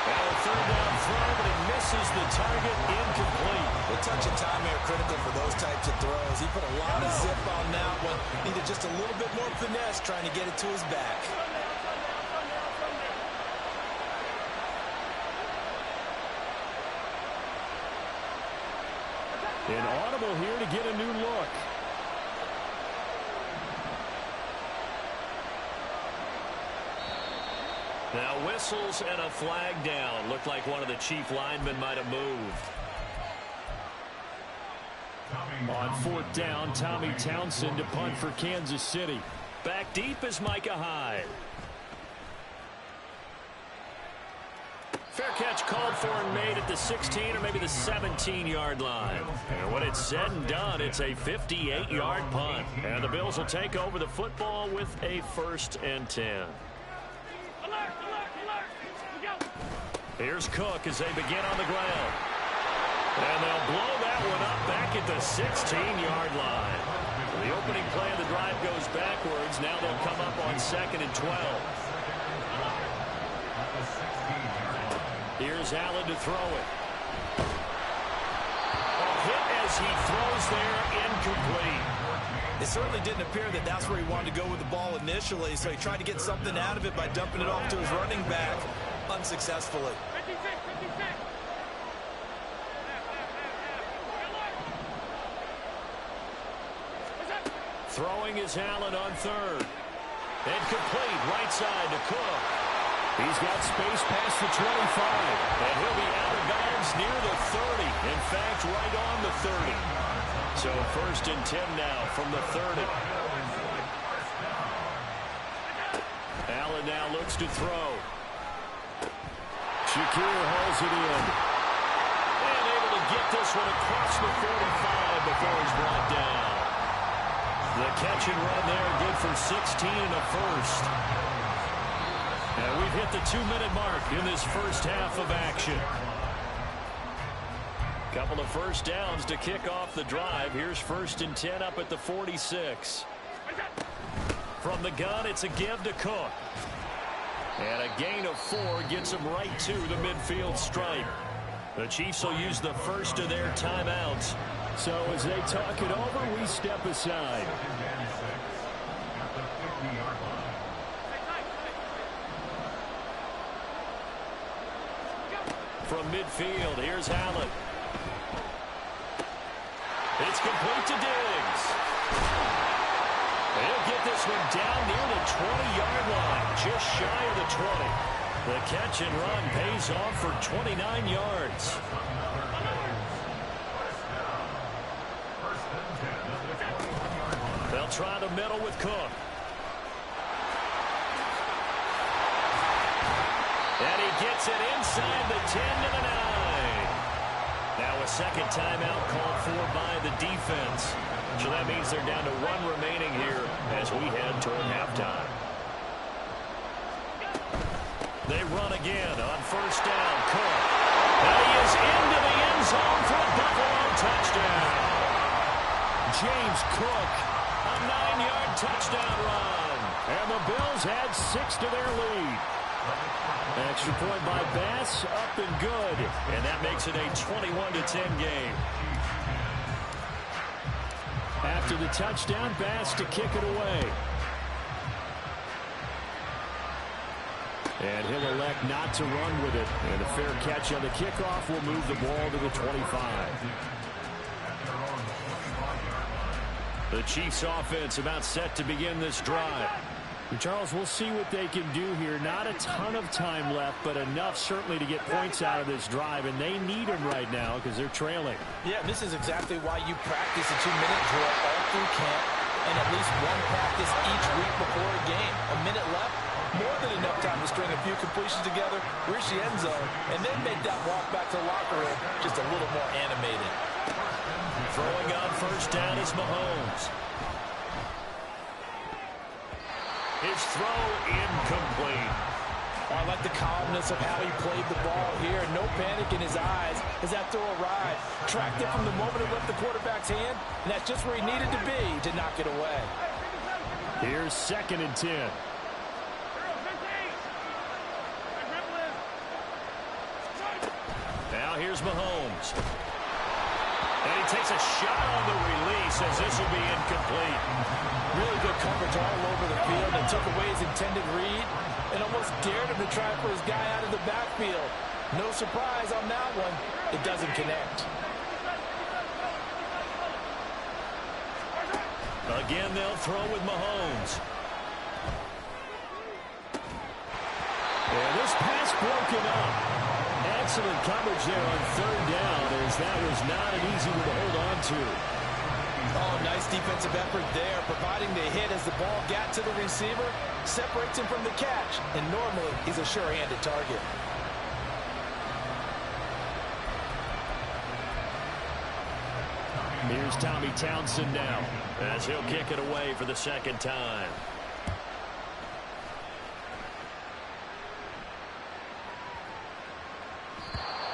And a 3rd down throw, but it misses the target, incomplete. The touch and timing are critical for those types of throws. He put a lot of zip on that one. Needed just a little bit more finesse trying to get it to his back. An audible here to get a new look. Now whistles and a flag down. Looked like one of the chief linemen might have moved. On 4th down, Tommy Townsend to punt for Kansas City. Back deep is Micah Hyde. Fair catch called for and made at the 16 or maybe the 17-yard line. And when it's said and done, it's a 58-yard punt. And the Bills will take over the football with a 1st and 10. Here's Cook as they begin on the ground. And they'll blow that one up back at the 16-yard line. The opening play of the drive goes backwards. Now they'll come up on 2nd and 12. Here's Allen to throw it. A hit as he throws there, incomplete. It certainly didn't appear that that's where he wanted to go with the ball initially, so he tried to get something out of it by dumping it off to his running back unsuccessfully. 56. Throwing is Allen on 3rd. And complete, right side to Cook. He's got space past the 25, and he'll be out of bounds near the 30. In fact, right on the 30. So 1st and 10 now from the 30. Allen now looks to throw. Shakir hauls it in. And able to get this one across the 45 before he's brought down. The catch and run there, good for 16 and a 1st. And we've hit the 2-minute mark in this first half of action. Couple of first downs to kick off the drive. Here's 1st and 10 up at the 46. From the gun, it's a give to Cook. And a gain of 4 gets him right to the midfield stripe. The Chiefs will use the first of their timeouts. So as they talk it over, we step aside. From midfield, here's Allen. It's complete to Diggs. He'll get this one down near the 20-yard line, just shy of the 20. The catch and run pays off for 29 yards. They'll try the middle with Cook. And he gets it inside the 10 to the 9. Now a second timeout called for by the defense. So that means they're down to 1 remaining here as we head toward halftime. They run again on first down. Cook. Now he is into the end zone for a Buffalo touchdown. James Cook, a 9-yard touchdown run. And the Bills add 6 to their lead. Extra point by Bass, up and good. And that makes it a 21-10 game. After the touchdown, Bass to kick it away. And he'll elect not to run with it. And a fair catch on the kickoff will move the ball to the 25. The Chiefs offense about set to begin this drive. Charles, we'll see what they can do here. Not a ton of time left, but enough certainly to get points out of this drive, and they need them right now because they're trailing. Yeah, this is exactly why you practice a 2-minute drill all through camp and at least one practice each week before a game. A minute left, more than enough time to string a few completions together, reach the end zone, and then make that walk back to the locker room just a little more animated. Throwing on first down is Mahomes. His throw incomplete. I like the calmness of how he played the ball here. No panic in his eyes as that throw arrived. Tracked it from the moment it left the quarterback's hand, and that's just where he needed to be to knock it away. Here's 2nd and 10. Now here's Mahomes. And he takes a shot on the release as this will be incomplete. Really good coverage all over the field and took away his intended read and almost dared him to try for his guy out of the backfield. No surprise on that one. It doesn't connect. Again, they'll throw with Mahomes. And this pass broken up. Excellent coverage there on 3rd down as that was not an easy one to hold on to. Oh, nice defensive effort there, providing the hit as the ball got to the receiver, separates him from the catch, and normally he's a sure-handed target. Here's Tommy Townsend now as he'll kick it away for the 2nd time.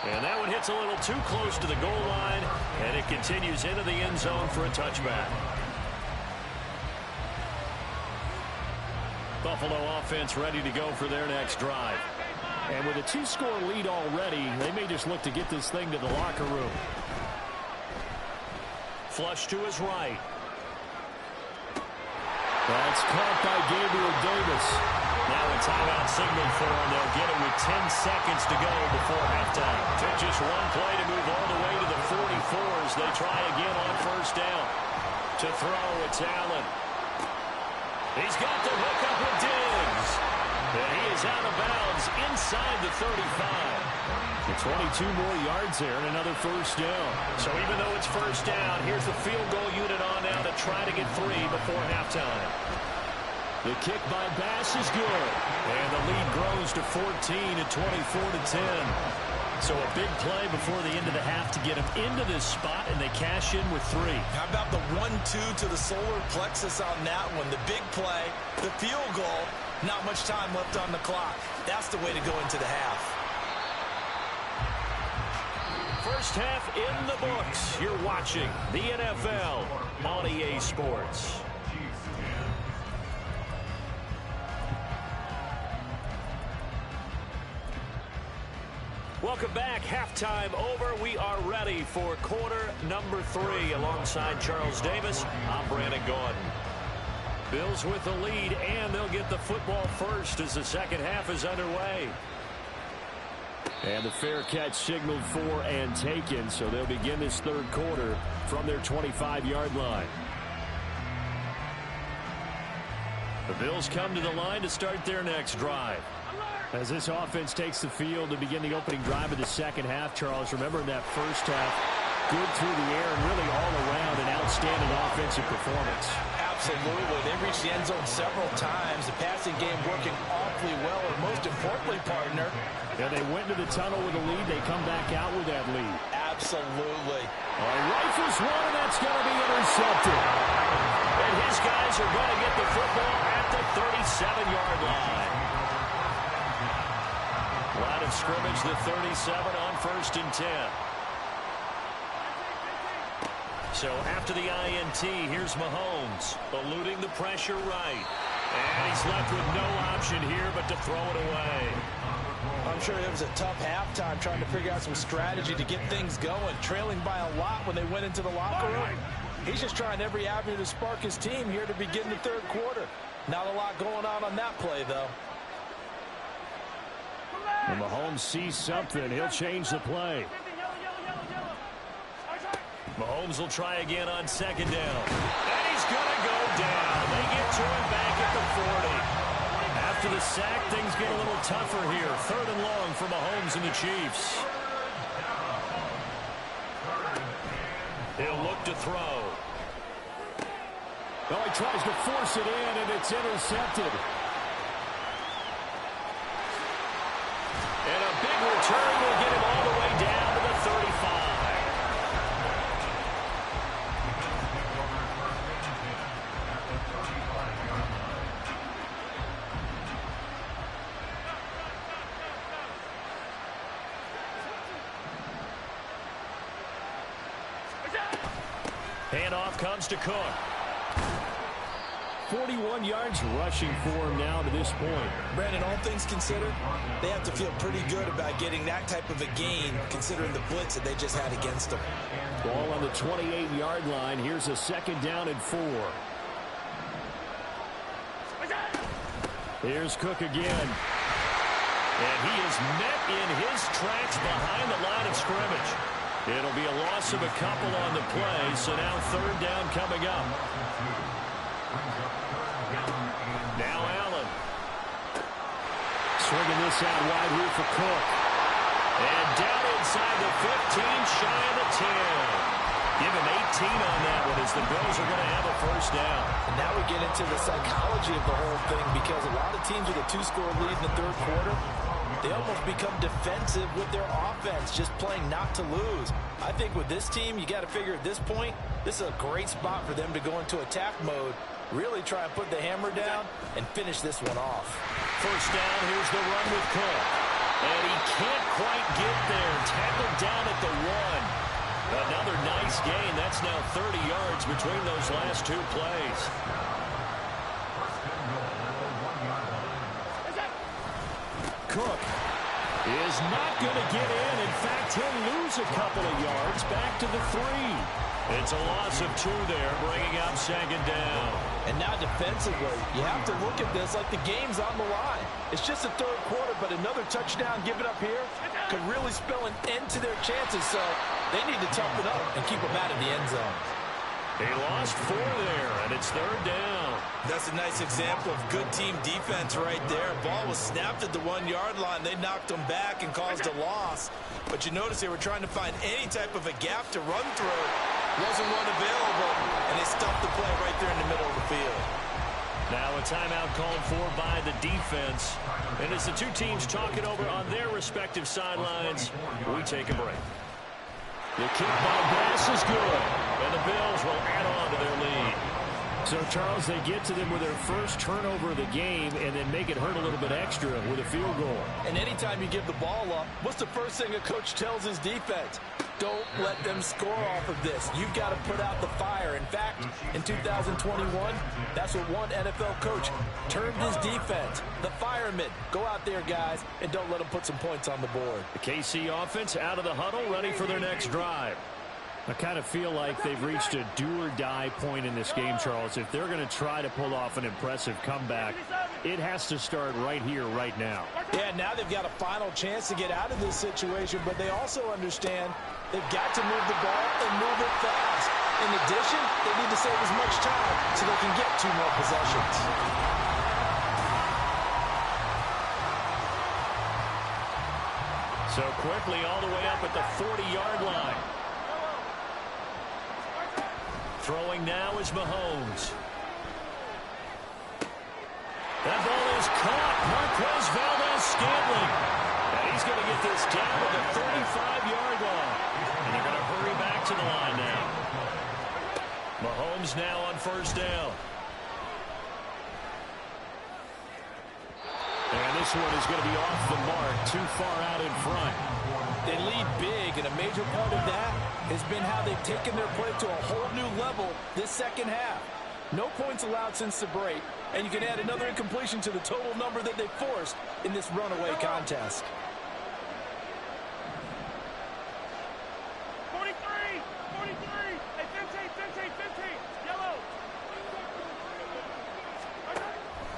And that one hits a little too close to the goal line, and it continues into the end zone for a touchback. Buffalo offense ready to go for their next drive. And with a 2-score lead already, they may just look to get this thing to the locker room. Flush to his right. That's caught by Gabriel Davis. Now a timeout signal for him. They'll get it with 10 seconds to go before halftime. Took just one play to move all the way to the 44s. They try again on first down. To throw, it's Allen. He's got the hook up with Diggs. And he is out of bounds inside the 35. 22 more yards there and another first down. So even though it's first down, here's the field goal unit on now to try to get 3 before halftime. The kick by Bass is good. And the lead grows to 14 at 24-10. So a big play before the end of the half to get them into this spot, and they cash in with 3. How about the 1-2 to the solar plexus on that one? The big play, the field goal, not much time left on the clock. That's the way to go into the half. First half in the books. You're watching the NFL on EA Sports. Welcome back. Halftime over. We are ready for quarter number 3 alongside Charles Davis. I'm Brandon Gordon. Bills with the lead, and they'll get the football first as the second half is underway. And the fair catch signaled for and taken, so they'll begin this 3rd quarter from their 25-yard line. The Bills come to the line to start their next drive. As this offense takes the field to begin the opening drive of the second half, Charles, remember in that first half, good through the air and really all around an outstanding offensive performance. Absolutely. They reached the end zone several times. The passing game working awfully well, and most importantly, partner. Yeah, they went to the tunnel with a lead. They come back out with that lead. Absolutely. Rifles one, and that's going to be intercepted. And his guys are going to get the football at the 37-yard line. Line of scrimmage, the 37 on 1st and 10. So after the INT, here's Mahomes, eluding the pressure right. And he's left with no option here but to throw it away. I'm sure it was a tough halftime trying to figure out some strategy to get things going, trailing by a lot when they went into the locker room. He's just trying every avenue to spark his team here to begin the 3rd quarter. Not a lot going on that play, though. When Mahomes sees something, he'll change the play. Mahomes will try again on 2nd down. And he's going to go down. They get to him back at the 40. After the sack, things get a little tougher here. 3rd and long for Mahomes and the Chiefs. He'll look to throw. Well, he tries to force it in, and it's intercepted. And a big return will get him all the way down to the 35. Handoff comes to Cook. 41 yards rushing for him now to this point. Brandon, all things considered, they have to feel pretty good about getting that type of a gain considering the blitz that they just had against them. Ball on the 28-yard line. Here's a 2nd down and 4. Here's Cook again. And he is met in his tracks behind the line of scrimmage. It'll be a loss of a couple on the play, so now 3rd down coming up. Now Allen. Swinging this out wide here for Cook. And down inside the 15, shy of the 10. Give him 18 on that one as the Bills are going to have a 1st down. And now we get into the psychology of the whole thing because a lot of teams with a 2-score lead in the 3rd quarter, they almost become defensive with their offense, just playing not to lose. I think with this team, you got to figure at this point, this is a great spot for them to go into attack mode, really try and put the hammer down and finish this one off. 1st down, here's the run with Cook. And he can't quite get there. Tackled down at the 1. Another nice gain. That's now 30 yards between those last 2 plays. Cook is not going to get in. In fact, he'll lose a couple of yards back to the 3. It's a loss of 2 there, bringing up 2nd down. And now defensively, you have to look at this like the game's on the line. It's just the 3rd quarter, but another touchdown given up here could really spell an end to their chances, so they need to toughen up and keep them out of the end zone. He lost 4 there, and it's 3rd down. That's a nice example of good team defense right there. Ball was snapped at the 1-yard line. They knocked them back and caused a loss. But you notice they were trying to find any type of a gap to run through. Wasn't one available, and they stuffed the play right there in the middle of the field. Now a timeout called for by the defense. And as the 2 teams talking over on their respective sidelines, we take a break. The kick by Bass is good. And the Bills will add on to their lead. So, Charles, they get to them with their first turnover of the game and then make it hurt a little bit extra with a field goal. And anytime you give the ball up, what's the first thing a coach tells his defense? Don't let them score off of this. You've got to put out the fire. In fact, in 2021, that's what one NFL coach termed his defense. The firemen. Go out there, guys, and don't let them put some points on the board. The KC offense out of the huddle, ready for their next drive. I kind of feel like they've reached a do-or-die point in this game, Charles. If they're going to try to pull off an impressive comeback, it has to start right here, right now. Yeah, now they've got a final chance to get out of this situation, but they also understand they've got to move the ball and move it fast. In addition, they need to save as much time so they can get 2 more possessions. So quickly all the way up at the 40-yard line. Throwing now is Mahomes. That ball is caught. Marquez Valdes-Scantling. And he's going to get this down to the 35-yard line. And they're going to hurry back to the line now. Mahomes now on 1st down. And this one is going to be off the mark, too far out in front. They lead big, and a major part of that has been how they've taken their play to a whole new level this second half. No points allowed since the break, and you can add another incompletion to the total number that they forced in this runaway contest. 43, 43, hey, 15, 15, 15, yellow.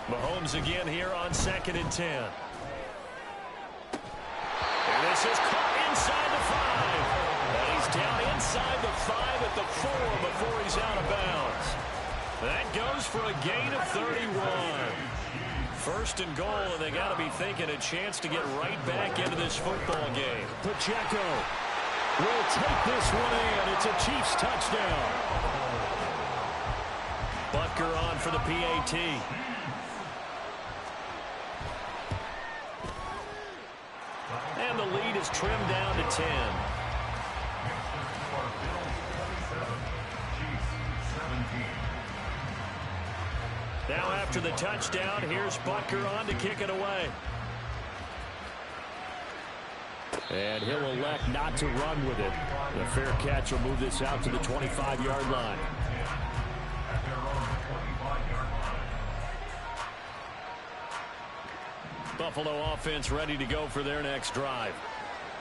Mahomes again here on 2nd and 10. And this is caught inside the 5. And he's down inside the 5 at the 4 before he's out of bounds. That goes for a gain of 31. 1st and goal, and they got to be thinking a chance to get right back into this football game. Pacheco will take this one in. It's a Chiefs touchdown. Butker on for the PAT. And the lead is trimmed down to 10. Now after the touchdown, here's Butker on to kick it away. And he'll elect not to run with it. The fair catch will move this out to the 25-yard line. Buffalo offense ready to go for their next drive.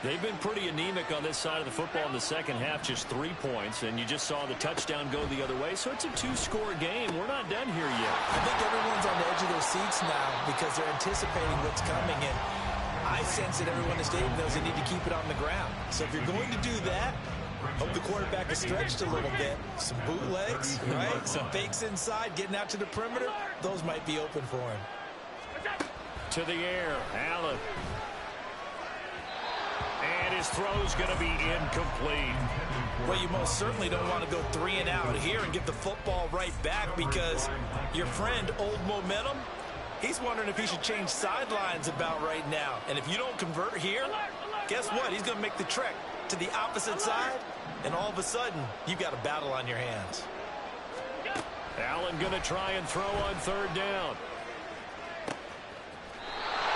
They've been pretty anemic on this side of the football in the second half, just 3 points, and you just saw the touchdown go the other way, so it's a 2-score game. We're not done here yet. I think everyone's on the edge of their seats now because they're anticipating what's coming, and I sense that everyone in the stadium knows they need to keep it on the ground. So if you're going to do that, hope the quarterback is stretched a little bit. Some bootlegs, right? Some fakes inside, getting out to the perimeter. Those might be open for him. To the air, Allen. And his throw's going to be incomplete. Well, you most certainly don't want to go 3 and out here and get the football right back because your friend, Old Momentum, he's wondering if he should change sidelines about right now. And if you don't convert here, guess what? He's going to make the trek to the opposite side, and all of a sudden, you've got a battle on your hands. Allen going to try and throw on 3rd down.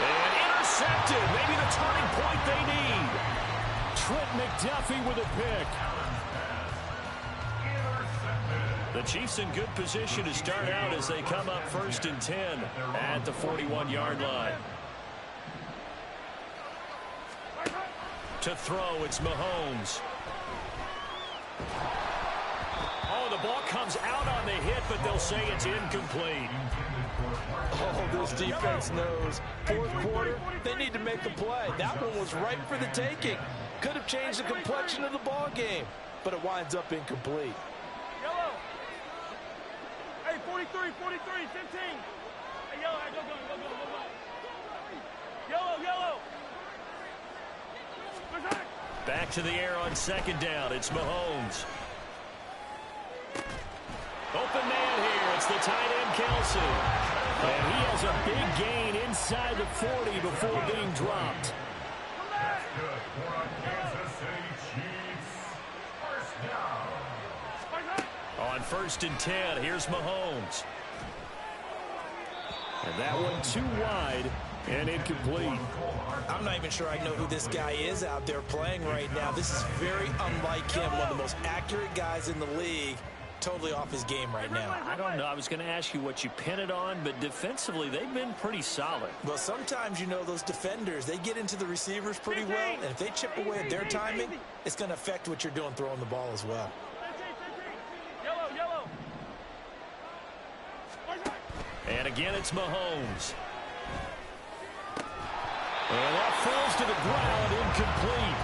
And intercepted. Maybe the turning point they need. Trent McDuffie with a pick. The Chiefs in good position to start out as they come up 1st and 10 at the 41-yard line. To throw, it's Mahomes. Oh, the ball comes out on the hit, but they'll say it's incomplete. Oh, this defense knows. 4th quarter, they need to make a play. That one was ripe for the taking. Could have changed the complexion of the ball game, but it winds up incomplete. Yellow. Hey, 43, 43, 15. Hey, yellow, hey, go. Yellow. Back to the air on 2nd down. It's Mahomes. Open man here. It's the tight end, Kelsey. And he has a big gain inside the 40 before being dropped. On 1st and 10, here's Mahomes. And that one too wide and incomplete. I'm not even sure I know who this guy is out there playing right now. This is very unlike him, one of the most accurate guys in the league. Totally off his game right now. I don't know. I was going to ask you what you pin it on, but defensively, they've been pretty solid. Well, sometimes, you know, those defenders, they get into the receivers pretty well, and if they chip away at their timing, it's going to affect what you're doing throwing the ball as well. Yellow. And again, it's Mahomes. And that falls to the ground, incomplete.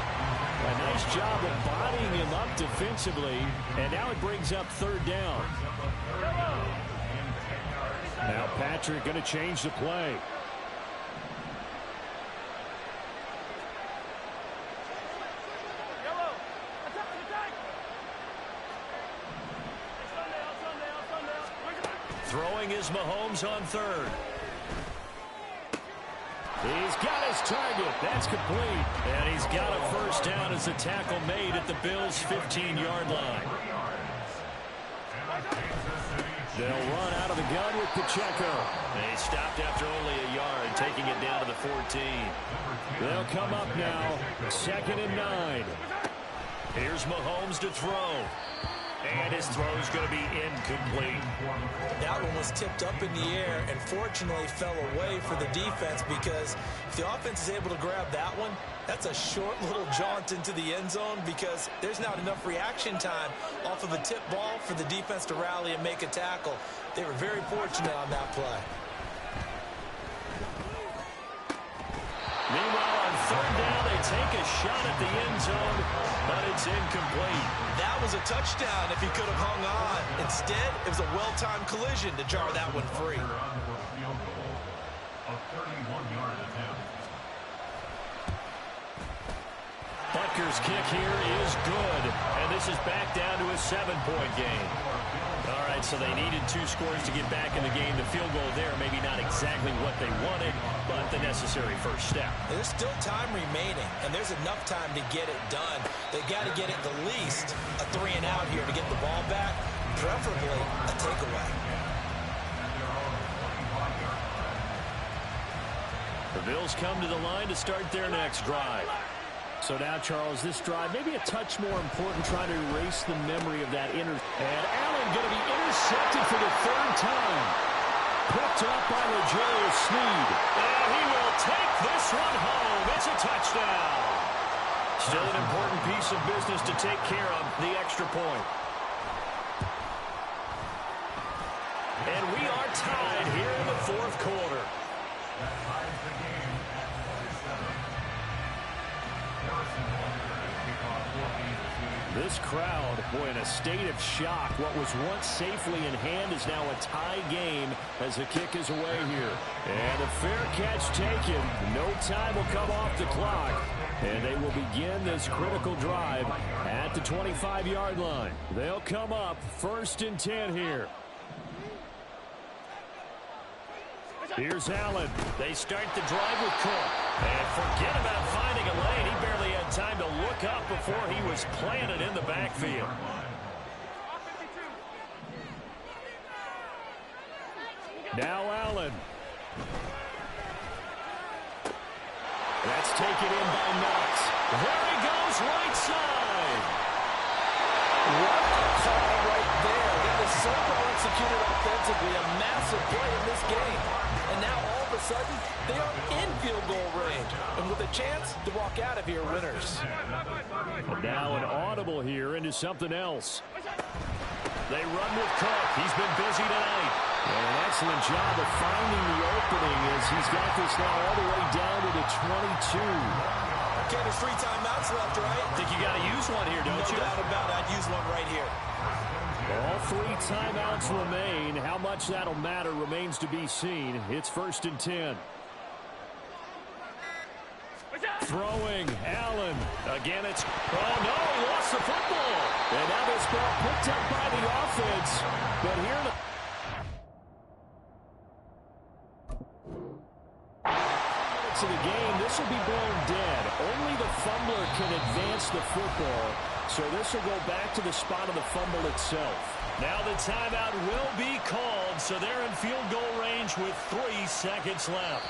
A nice job of bodying him up defensively, and now it brings up 3rd down. Now Patrick going to change the play. Yellow. Attack. Throwing is Mahomes on 3rd. He's got his target. That's complete. And he's got a 1st down as the tackle made at the Bills' 15-yard line. They'll run out of the gun with Pacheco. They stopped after only a yard, taking it down to the 14. They'll come up now, 2nd and 9. Here's Mahomes to throw. And his throw is going to be incomplete. That one was tipped up in the air and fortunately fell away for the defense, because if the offense is able to grab that one, that's a short little jaunt into the end zone, because there's not enough reaction time off of a tip ball for the defense to rally and make a tackle. They were very fortunate on that play. Meanwhile, on 3rd down, they take a shot at the end zone, but it's incomplete. That was a touchdown if he could have hung on. Instead, it was a well-timed collision to jar that one free. Butker's kick here is good, and this is back down to a 7-point game. All right, so they needed 2 scores to get back in the game. The field goal there, maybe not exactly what they wanted, but the necessary first step. There's still time remaining, and there's enough time to get it done. They've got to get at the least a 3 and out here to get the ball back, preferably a takeaway. The Bills come to the line to start their next drive. So now, Charles, this drive maybe a touch more important, trying to erase the memory of that And Allen going to be intercepted for the 3rd time. Picked up by L'Jarius Sneed. And he will take this one home. It's a touchdown. Still an important piece of business to take care of, the extra point. And we are tied here in the 4th quarter. This crowd, boy, in a state of shock. What was once safely in hand is now a tie game as the kick is away here. And a fair catch taken. No time will come off the clock. And they will begin this critical drive at the 25-yard line. They'll come up 1st and 10 here. Here's Allen. They start the drive with Cook. And forget about finding a lane. He barely had time to look up before he was planted in the backfield. Now Allen. That's taken in by Knox. There he goes, right side. What a call right there. That is so well executed offensively. A massive play in this game. And now all of a sudden, they are in field goal range. And with a chance to walk out of here winners. And now an audible here into something else. They run with Cook. He's been busy tonight. And an excellent job of finding the opening as he's got this now all the way down to the 22. Okay, there's 3 timeouts left, right? I think you got to use one here, don't you? No doubt about it. I'd use one right here. All 3 timeouts remain. How much that'll matter remains to be seen. It's 1st and 10. Throwing, Allen. Again, it's... Oh, no, he lost the football. And now this ball picked up by the offense. But here... of the game, this will be blown dead. Only the fumbler can advance the football, so this will go back to the spot of the fumble itself. Now the timeout will be called, so they're in field goal range with 3 seconds left.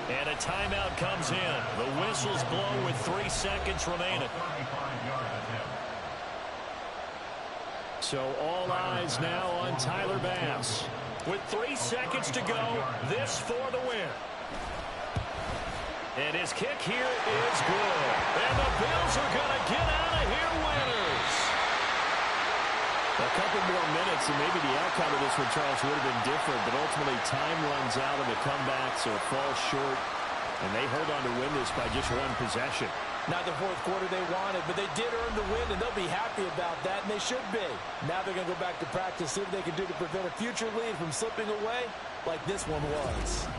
And a timeout comes in. The whistles blow with 3 seconds remaining. So all eyes now on Tyler Bass. With 3 seconds to go, this for the win. And his kick here is good. And the Bills are going to get out of here winners. A couple more minutes and maybe the outcome of this one, Charles, would have been different. But ultimately time runs out of the comeback, so it falls short. And they hold on to win this by just 1 possession. Not the 4th quarter they wanted, but they did earn the win, and they'll be happy about that, and they should be. Now they're going to go back to practice, see what they can do to prevent a future lead from slipping away like this one was.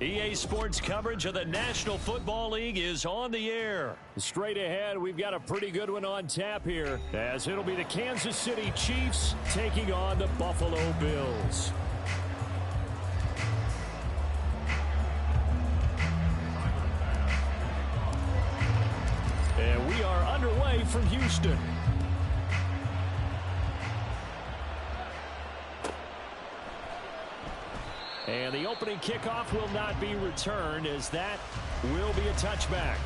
EA Sports coverage of the National Football League is on the air. Straight ahead, we've got a pretty good one on tap here, as it'll be the Kansas City Chiefs taking on the Buffalo Bills. And we are underway from Houston. And the opening kickoff will not be returned, as that will be a touchback.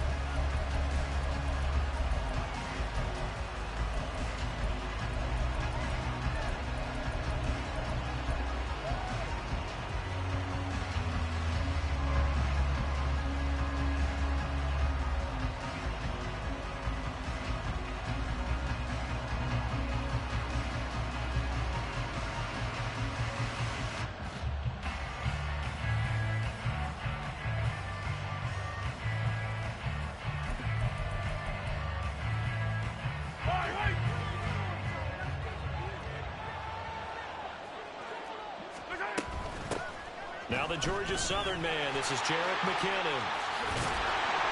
Now the Georgia Southern man, this is Jarek McKinnon.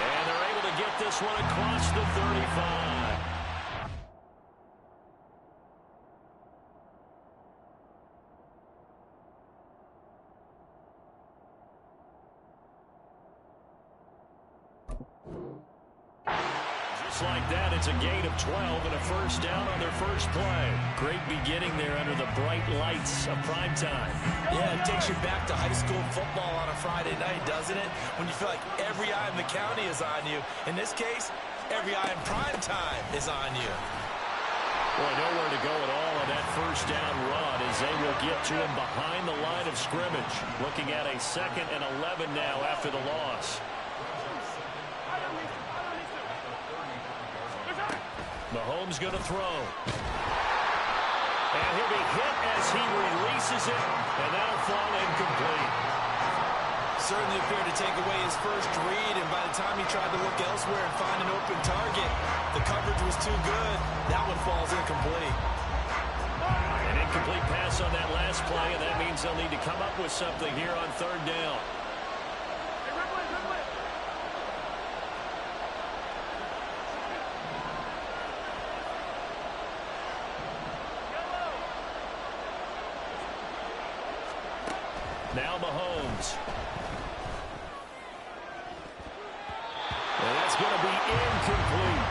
And they're able to get this one across the 35. Just like that, it's a gain of 12 and a first down on their first play. Great beginning there under the bright lights of prime time. Yeah, it takes you back to high school football on a Friday night, doesn't it? When you feel like every eye in the county is on you. In this case, every eye in prime time is on you. Well, nowhere to go at all on that first down run, as they will get to him behind the line of scrimmage. Looking at a 2nd and 11 now after the loss. Mahomes going to throw. And he'll be hit as he releases it, and that'll fall incomplete. Certainly appeared to take away his first read, and by the time he tried to look elsewhere and find an open target, the coverage was too good. That one falls incomplete. An incomplete pass on that last play, and that means they'll need to come up with something here on 3rd down. Now Mahomes. And that's going to be incomplete.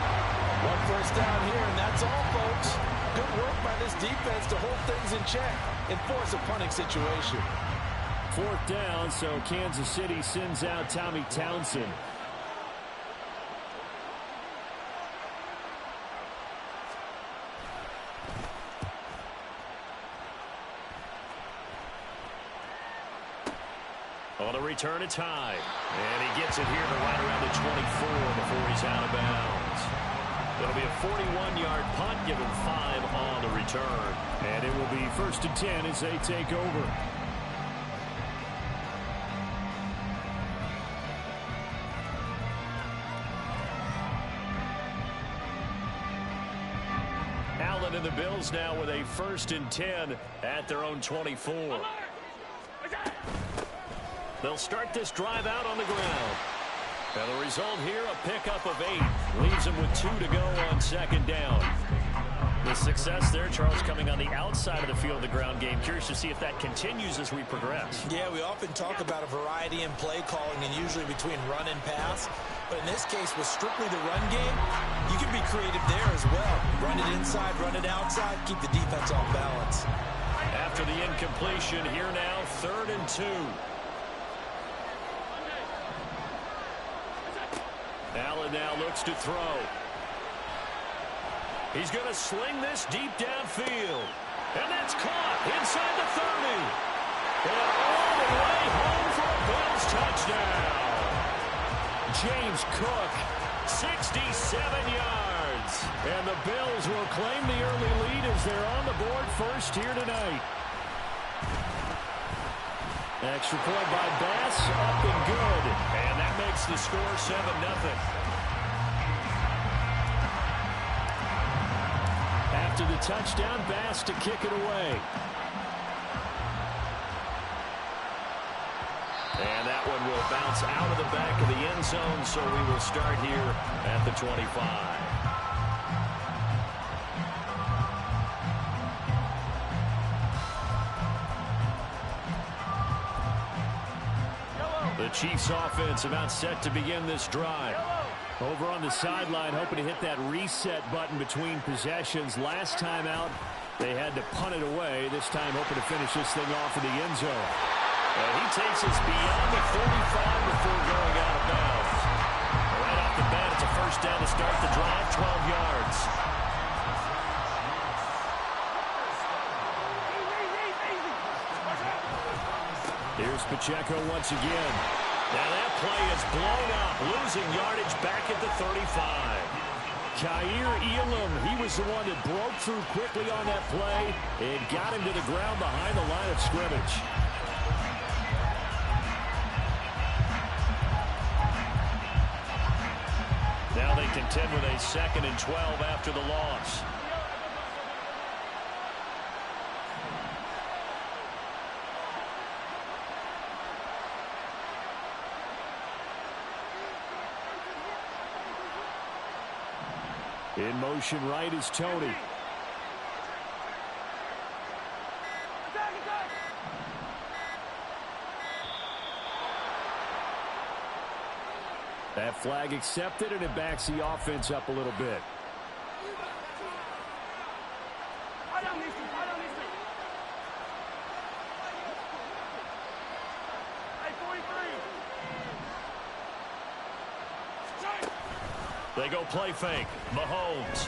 One first down here, and that's all, folks. Good work by this defense to hold things in check and force a punting situation. 4th down, so Kansas City sends out Tommy Townsend. On the return, it's high. And he gets it here to right around the 24 before he's out of bounds. It'll be a 41-yard punt, given 5 on the return. And it will be 1st and 10 as they take over. Allen and the Bills now with a 1st and 10 at their own 24. They'll start this drive out on the ground. And the result here, a pickup of 8. Leaves them with 2 to go on 2nd down. The success there, Charles, coming on the outside of the field of the ground game. Curious to see if that continues as we progress. Yeah, we often talk about a variety in play calling, and usually between run and pass. But in this case, with strictly the run game, you can be creative there as well. Run it inside, run it outside, keep the defense off balance. After the incompletion, here now, 3rd and 2. Allen now looks to throw. He's going to sling this deep downfield. And that's caught inside the 30. And all the way home for a Bills touchdown. James Cook, 67 yards. And the Bills will claim the early lead as they're on the board first here tonight. Extra point by Bass, up and good. And that makes the score 7-0. After the touchdown, Bass to kick it away. And that one will will bounce out of the back of the end zone, so we will start here at the 25. The Chiefs offense about set to begin this drive. Over on the sideline, hoping to hit that reset button between possessions. Last time out, they had to punt it away. This time, hoping to finish this thing off in the end zone. And he takes us beyond the 45 before going out of bounds. Right off the bat, it's a first down to start the drive, 12 yards. Here's Pacheco once again. Now that play is blown up, losing yardage back at the 35. Khair Elam, he was the one that broke through quickly on that play and got him to the ground behind the line of scrimmage. Now they contend with a 2nd and 12 after the loss. In motion right is Tony. That flag accepted, and it backs the offense up a little bit. They go play fake. Mahomes.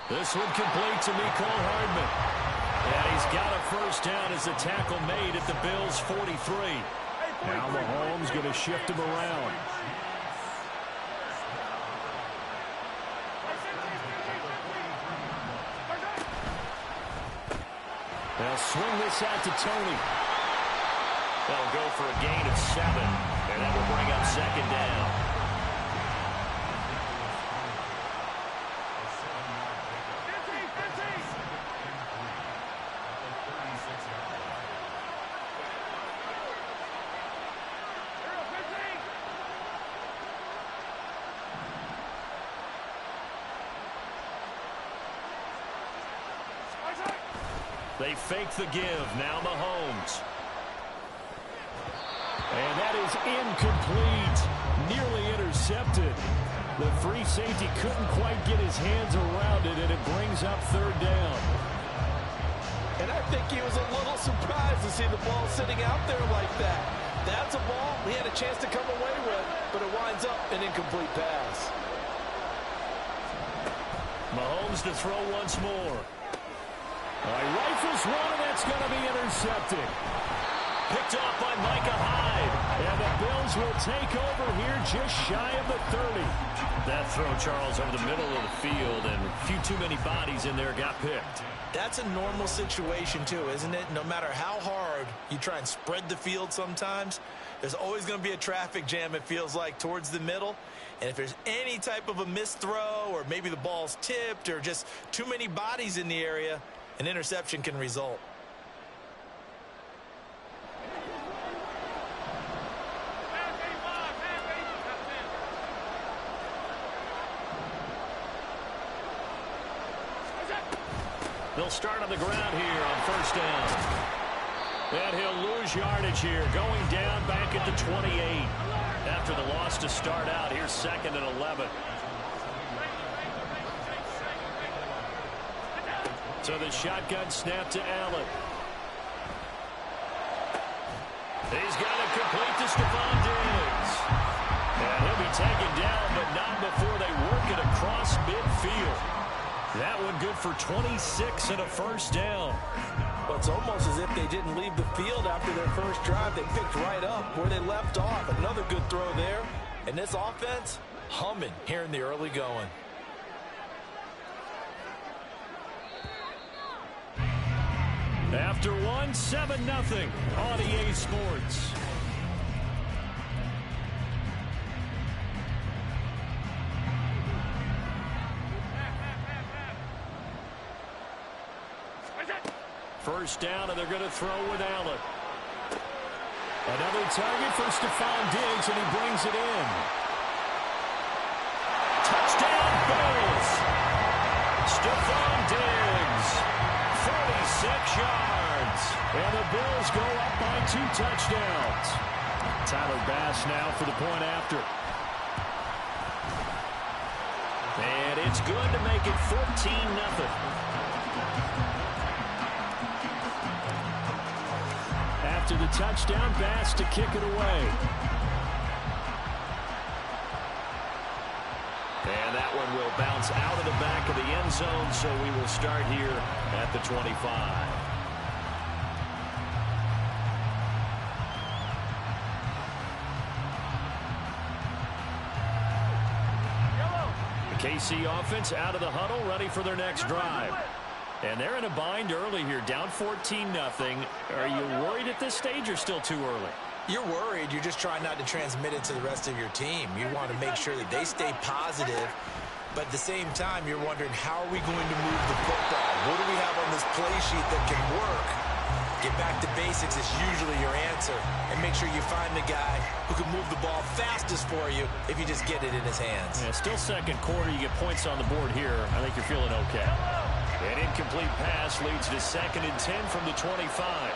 This one complete to Mecole Hardman. And he's got a first down as the tackle made at the Bills' 43. Now Mahomes going to shift him around. They'll swing this out to Tony. They'll go for a gain of 7. And that will bring up 2nd down. They fake the give. Now Mahomes. And that is incomplete. Nearly intercepted. The free safety couldn't quite get his hands around it, and it brings up 3rd down. And I think he was a little surprised to see the ball sitting out there like that. That's a ball he had a chance to come away with, but it winds up an incomplete pass. Mahomes to throw once more. Rifles one, and that's going to be intercepted. Picked off by Micah Hyde. And the Bills will take over here just shy of the 30. That throw, Charles, over the middle of the field, and a few too many bodies in there got picked. That's a normal situation, too, isn't it? No matter how hard you try and spread the field sometimes, there's always going to be a traffic jam, it feels like, towards the middle. And if there's any type of a missed throw, or maybe the ball's tipped, or just too many bodies in the area, an interception can result. They'll start on the ground here on 1st down. And he'll lose yardage here, going down back at the 28. After the loss to start out, here's 2nd and 11. So the shotgun snap to Allen. He's got it complete to Stephon Diggs. And he'll be taken down, but not before they work it across midfield. That one good for 26 and a 1st down. Well, it's almost as if they didn't leave the field after their first drive. They picked right up where they left off. Another good throw there. And this offense, humming here in the early going. After one, 7-0 on EA Sports. First down, and they're going to throw with Allen. Another target for Stephon Diggs, and he brings it in. Touchdown, Bills. Stephon Diggs, 46 yards. And the Bills go up by 2 touchdowns. Tyler Bass now for the point after. And it's good to make it 14-0. After the touchdown, Bass to kick it away. And that one will bounce out of the back of the end zone, so we will start here at the 25. The KC offense out of the huddle, ready for their next drive. And they're in a bind early here, down 14-0. Are you worried at this stage or still too early? You're worried. You're just trying not to transmit it to the rest of your team. You want to make sure that they stay positive, but at the same time, you're wondering, how are we going to move the football? What do we have on this play sheet that can work? Get back to basics is usually your answer, and make sure you find the guy who can move the ball fastest for you if you just get it in his hands. Yeah, still second quarter. You get points on the board here. I think you're feeling okay. An incomplete pass leads to 2nd and 10 from the 25.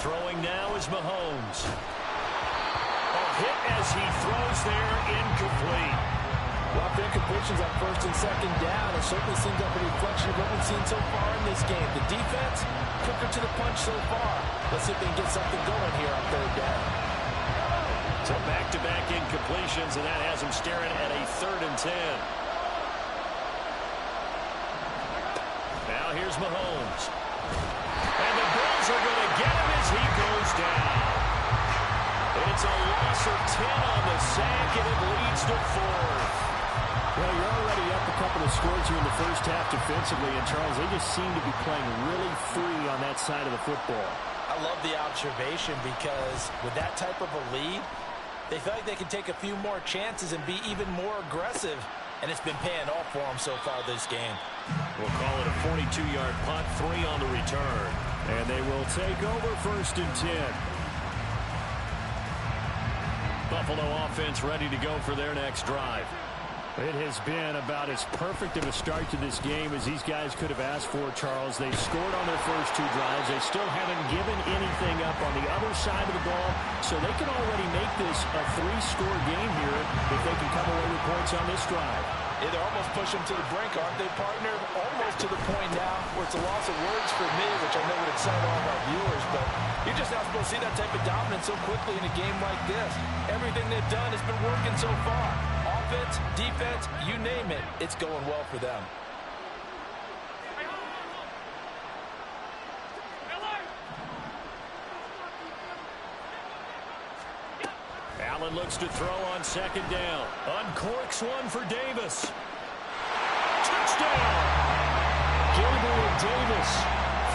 Throwing now is Mahomes. A hit as he throws there, incomplete. Rough incompletions on 1st and 2nd down. It certainly seems like a reflection of what we've seen so far in this game. The defense, quicker to the punch so far. Let's see if they can get something going here on 3rd down. So back-to-back incompletions, and that has him staring at a 3rd and 10. Now here's Mahomes. And the Bills are going to get him as he goes down. It's a loss of 10 on the sack, and it leads to 4th. Well, you're already up a couple of scores here in the first half defensively, and Charles, they just seem to be playing really free on that side of the football. I love the observation, because with that type of a lead, they feel like they can take a few more chances and be even more aggressive, and it's been paying off for them so far this game. We'll call it a 42-yard punt, 3 on the return. And they will take over 1st and 10. Buffalo offense ready to go for their next drive. It has been about as perfect of a start to this game as these guys could have asked for, Charles. They've scored on their first 2 drives. They still haven't given anything up on the other side of the ball, so they can already make this a 3-score game here if they can come away with points on this drive. Yeah, they're almost pushing to the brink, aren't they, partner? Almost to the point now where it's a loss of words for me, which I know would excite all of our viewers, but you're just not supposed to see that type of dominance so quickly in a game like this. Everything they've done has been working so far. Offense, defense, you name it, it's going well for them. Allen looks to throw on 2nd down. Uncorks one for Davis. Touchdown! Gabriel Davis,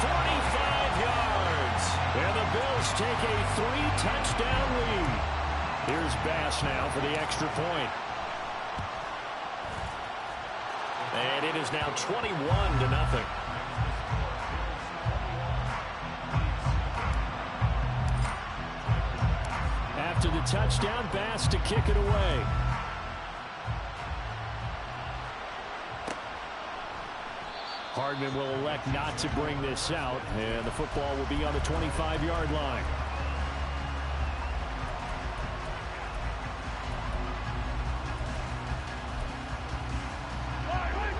45 yards. And the Bills take a 3-touchdown lead. Here's Bass now for the extra point. And it is now 21-0. After the touchdown, Bass to kick it away. Hardman will elect not to bring this out, and the football will be on the 25-yard line.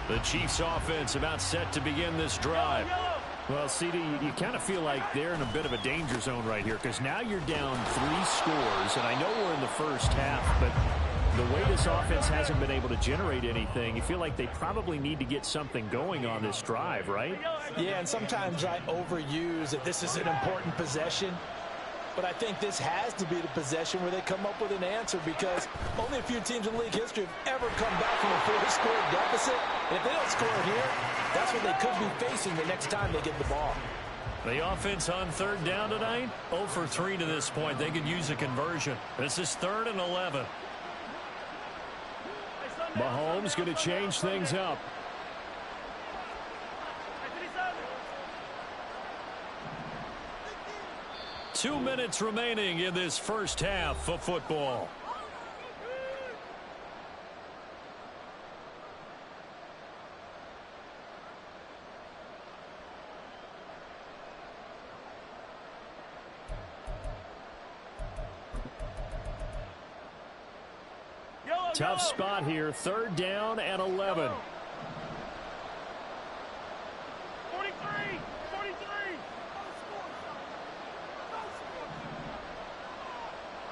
The Chiefs offense about set to begin this drive. Well, CD, you kind of feel like they're in a bit of a danger zone right here, because now you're down 3 scores, and I know we're in the first half, but the way this offense hasn't been able to generate anything, you feel like they probably need to get something going on this drive, right? Yeah, and sometimes I overuse that this is an important possession. But I think this has to be the possession where they come up with an answer, because only a few teams in league history have ever come back from a 4-score deficit. And if they don't score here, that's what they could be facing the next time they get the ball. The offense on third down tonight, 0 for 3 to this point. They could use a conversion. This is 3rd and 11. Mahomes going to change things up. Two minutes remaining in this first half of football. Tough spot here. 3rd down and 11. 43.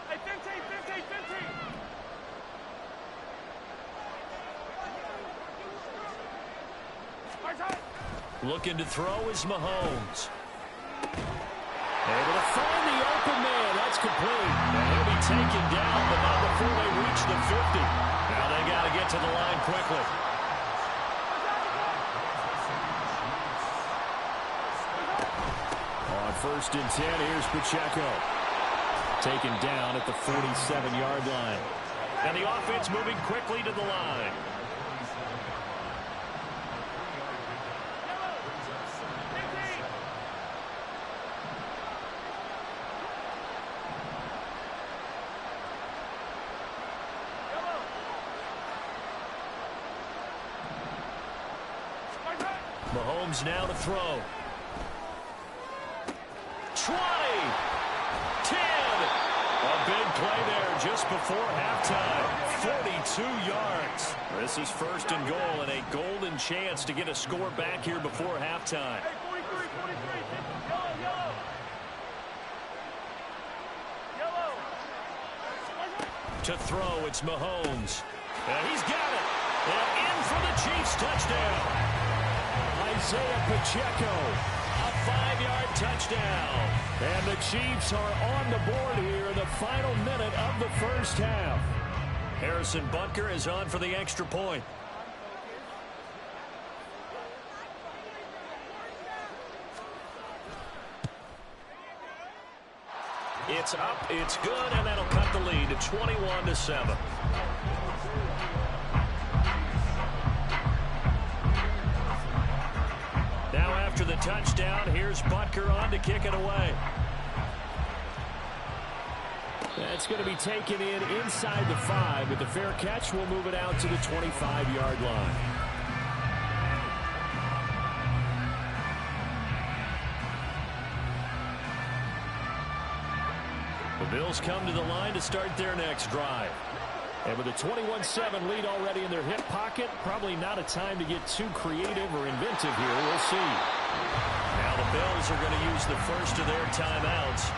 Hey, 15. Looking to throw is Mahomes. Able to find the open man. That's complete. And he'll be taken down, but not before they reach the 50. Now they got to get to the line quickly. On 1st and 10, here's Pacheco. Taken down at the 47-yard line. And the offense moving quickly to the line. Mahomes now to throw. 20. 10. A big play there just before halftime. 42 yards. This is 1st and goal and a golden chance to get a score back here before halftime. Hey, 43. Yellow. To throw, it's Mahomes. And he's got it. And in for the Chiefs touchdown. Isaiah Pacheco, a 5-yard touchdown. And the Chiefs are on the board here in the final minute of the first half. Harrison Butker is on for the extra point. It's up, it's good, and that'll cut the lead to 21-7. Now after the touchdown, here's Butker on to kick it away. That's going to be taken in inside the 5, but the fair catch will move it out to the 25-yard line. The Bills come to the line to start their next drive. And with a 21-7 lead already in their hip pocket, probably not a time to get too creative or inventive here. We'll see. Now the Bills are going to use the first of their timeouts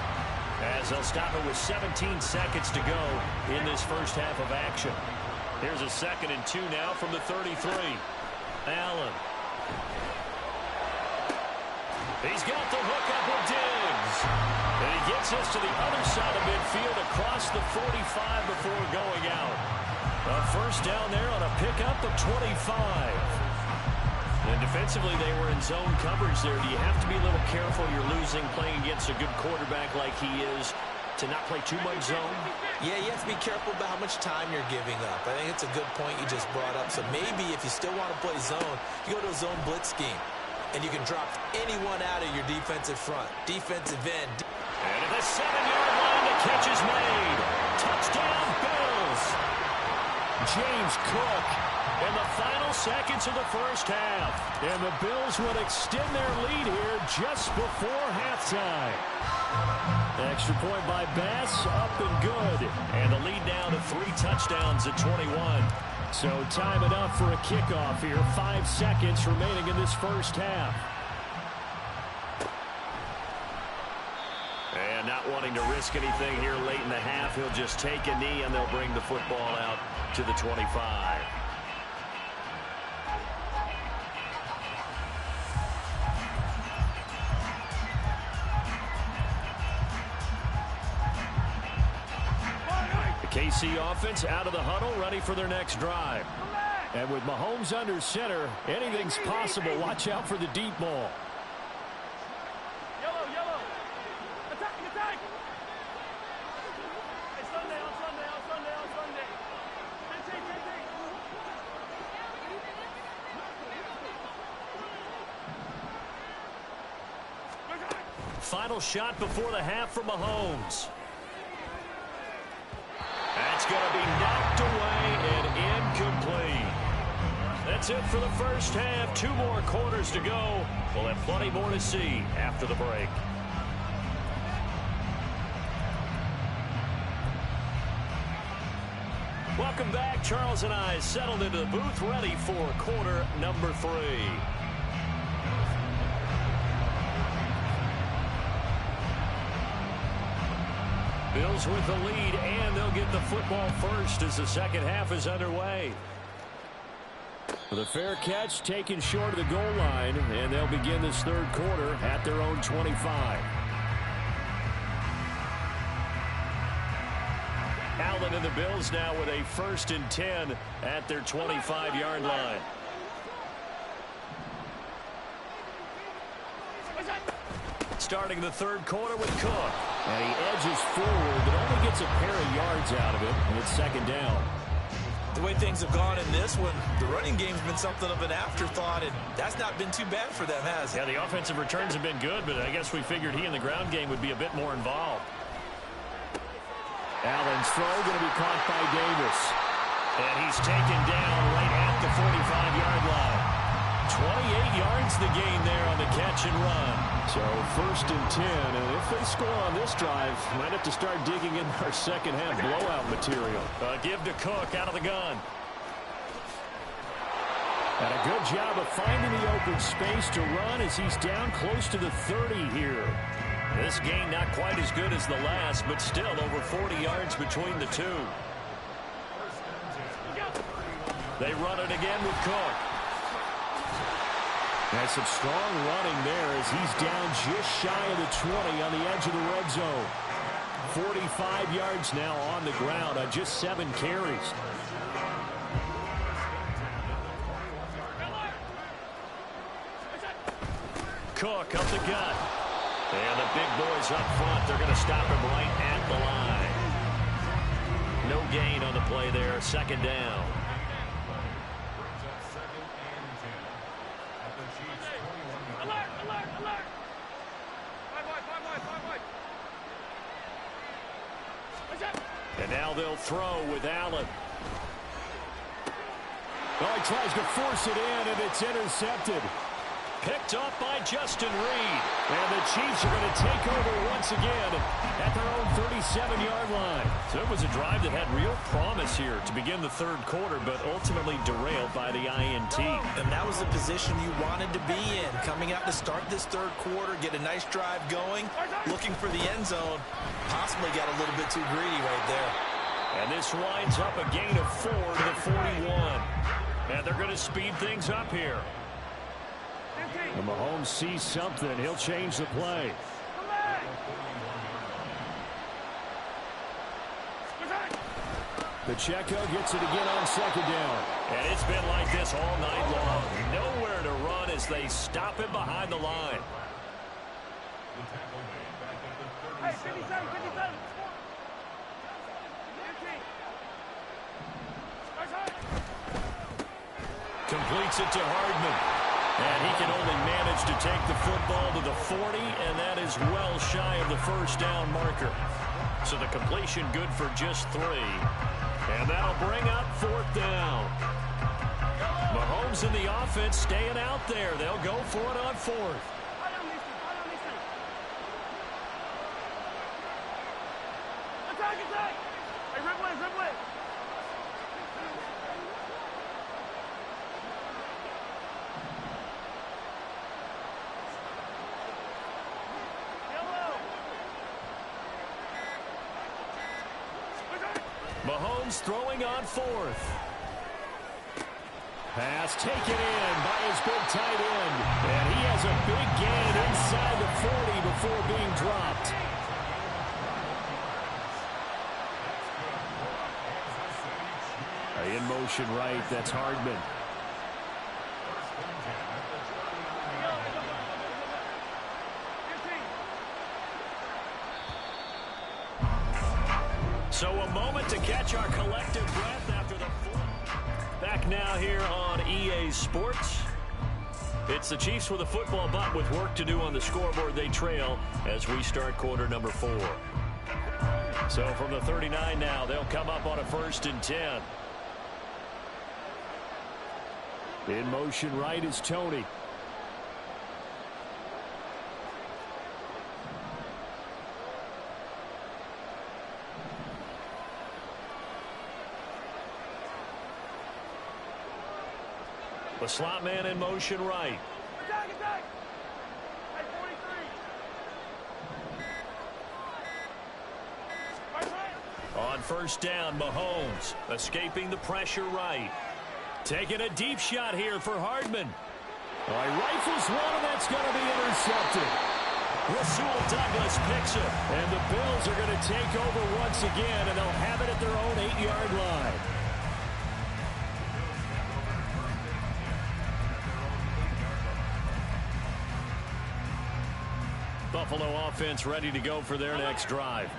as they'll stop it with 17 seconds to go in this first half of action. Here's a 2nd and 2 now from the 33. Allen. He's got the hook up with Diggs. And he gets us to the other side of midfield across the 45 before going out. A first down there on a pickup of 25. And defensively, they were in zone coverage there. Do you have to be a little careful? You're losing, playing against a good quarterback like he is, to not play too much zone? Yeah, you have to be careful about how much time you're giving up. I think it's a good point you just brought up. So maybe if you still want to play zone, you go to a zone blitz scheme. And you can drop anyone out of your defensive front. Defensive end. And at the 7-yard line, the catch is made. Touchdown, Bills. James Cook In the final seconds of the first half. And the Bills would extend their lead here just before halftime. Extra point by Bass, up and good. And the lead now to 3 touchdowns at 21. So time enough for a kickoff here. 5 seconds remaining in this first half. And not wanting to risk anything here late in the half, he'll just take a knee and they'll bring the football out to the 25. KC offense out of the huddle, ready for their next drive. And with Mahomes under center, anything's possible. Watch out for the deep ball. Yellow, yellow. Attacking, attack. Hey, Sunday, on Sunday, on Sunday, on Sunday. Final shot before the half from Mahomes. That's going to be knocked away and incomplete. That's it for the first half. 2 more quarters to go. We'll have plenty more to see after the break. Welcome back. Charles and I settled into the booth, ready for quarter number 3. Bills with the lead, and they'll get the football first as the second half is underway. The fair catch taken short of the goal line, and they'll begin this third quarter at their own 25. Allen and the Bills now with a 1st and 10 at their 25-yard line. Starting the third quarter with Cook. And he edges forward, but only gets a pair of yards out of it, and it's second down. The way things have gone in this one, the running game's been something of an afterthought, and that's not been too bad for them, has it? Yeah, the offensive returns have been good, but I guess we figured he in the ground game would be a bit more involved. Allen's throw going to be caught by Davis. And he's taken down right at the 45-yard line. 28 yards the gain there on the catch and run. So 1st and 10, and if they score on this drive, might have to start digging in our second half blowout material. Give to Cook out of the gun. And a good job of finding the open space to run as he's down close to the 30 here. This gain not quite as good as the last, but still over 40 yards between the two. They run it again with Cook. That's some strong running there as he's down just shy of the 20 on the edge of the red zone. 45 yards now on the ground on just 7 carries. Cook up the gut. And the big boys up front, they're going to stop him right at the line. No gain on the play there, second down. And now they'll throw with Allen. Well, he tries to force it in, and it's intercepted. Picked up by Justin Reed. And the Chiefs are going to take over once again at their own 37-yard line. So it was a drive that had real promise here to begin the third quarter, but ultimately derailed by the INT. And that was the position you wanted to be in. Coming out to start this third quarter, get a nice drive going, looking for the end zone. Possibly got a little bit too greedy right there. And this winds up a gain of 4 to the 41. And they're going to speed things up here. And Mahomes sees something. He'll change the play. Pacheco gets it again on second down. And it's been like this all night long. Nowhere to run as they stop him behind the line. Hey, 57, 57. Completes it to Hardman. And he can only manage to take the football to the 40, and that is well shy of the first down marker. So the completion good for just 3. And that'll bring up 4th down. Mahomes and the offense staying out there. They'll go for it on 4th. Attack, attack! Hey, rip away, rip away! Mahomes throwing on 4th. Pass taken in by his big tight end. And he has a big gain inside the 40 before being dropped. In motion right, that's Hardman. So a moment to catch our collective breath after the fourth. Back now here on EA Sports. It's the Chiefs with a football, but with work to do on the scoreboard, they trail as we start quarter number 4. So from the 39 now, they'll come up on a 1st and 10. In motion right is Tony. The slot man in motion right. On 1st down, Mahomes escaping the pressure right. Taking a deep shot here for Hardman. He rifles one, and that's going to be intercepted. Rasul Douglas picks it, and the Bills are going to take over once again, and they'll have it at their own 8-yard line. Buffalo offense ready to go for their next drive.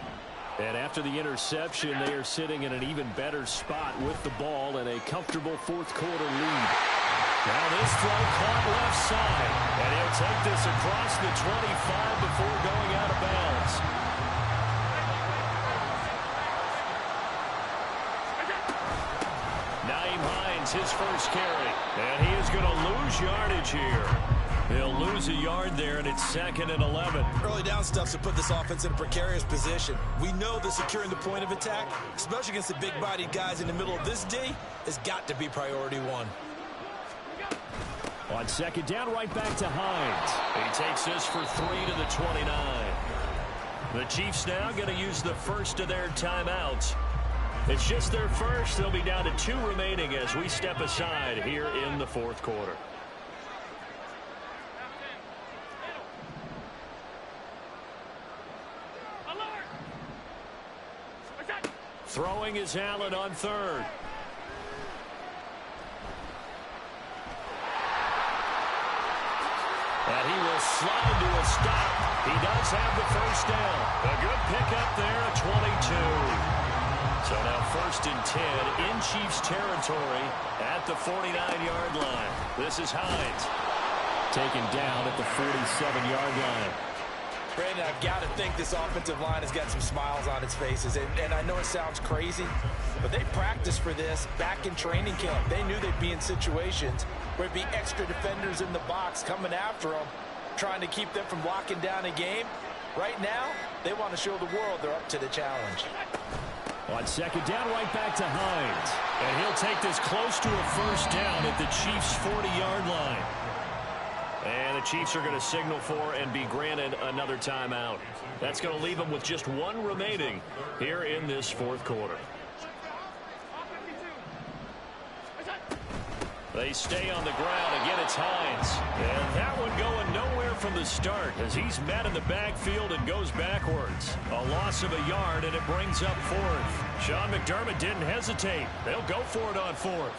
And after the interception, they are sitting in an even better spot with the ball and a comfortable 4th quarter lead. Now this throw caught left side, and he'll take this across the 25 before going out of bounds. Nyheim Hines, his first carry, and he is going to lose yardage here. They'll lose a yard there, and it's 2nd and 11. Early down stuff to put this offense in a precarious position. We know that securing the point of attack, especially against the big-bodied guys in the middle of this D, has got to be priority 1. On 2nd down, right back to Hines. He takes this for 3 to the 29. The Chiefs now going to use the first of their timeouts. It's just their first. They'll be down to 2 remaining as we step aside here in the 4th quarter. Throwing is Allen on 3rd. And he will slide to a stop. He does have the 1st down. A good pickup there at 22. So now 1st and 10 in Chiefs territory at the 49-yard line. This is Hines. Taken down at the 47-yard line. Brandon, I've got to think this offensive line has got some smiles on its faces. And I know it sounds crazy, but they practiced for this back in training camp. They knew they'd be in situations where it'd be extra defenders in the box coming after them, trying to keep them from locking down a game. Right now, they want to show the world they're up to the challenge. On 2nd down, right back to Hines. And he'll take this close to a 1st down at the Chiefs' 40-yard line. And the Chiefs are going to signal for and be granted another timeout. That's going to leave them with just 1 remaining here in this 4th quarter. They stay on the ground. Again, it's Hines. And that one going nowhere from the start as he's met in the backfield and goes backwards. A loss of a yard, and it brings up 4th. Sean McDermott didn't hesitate. They'll go for it on 4th.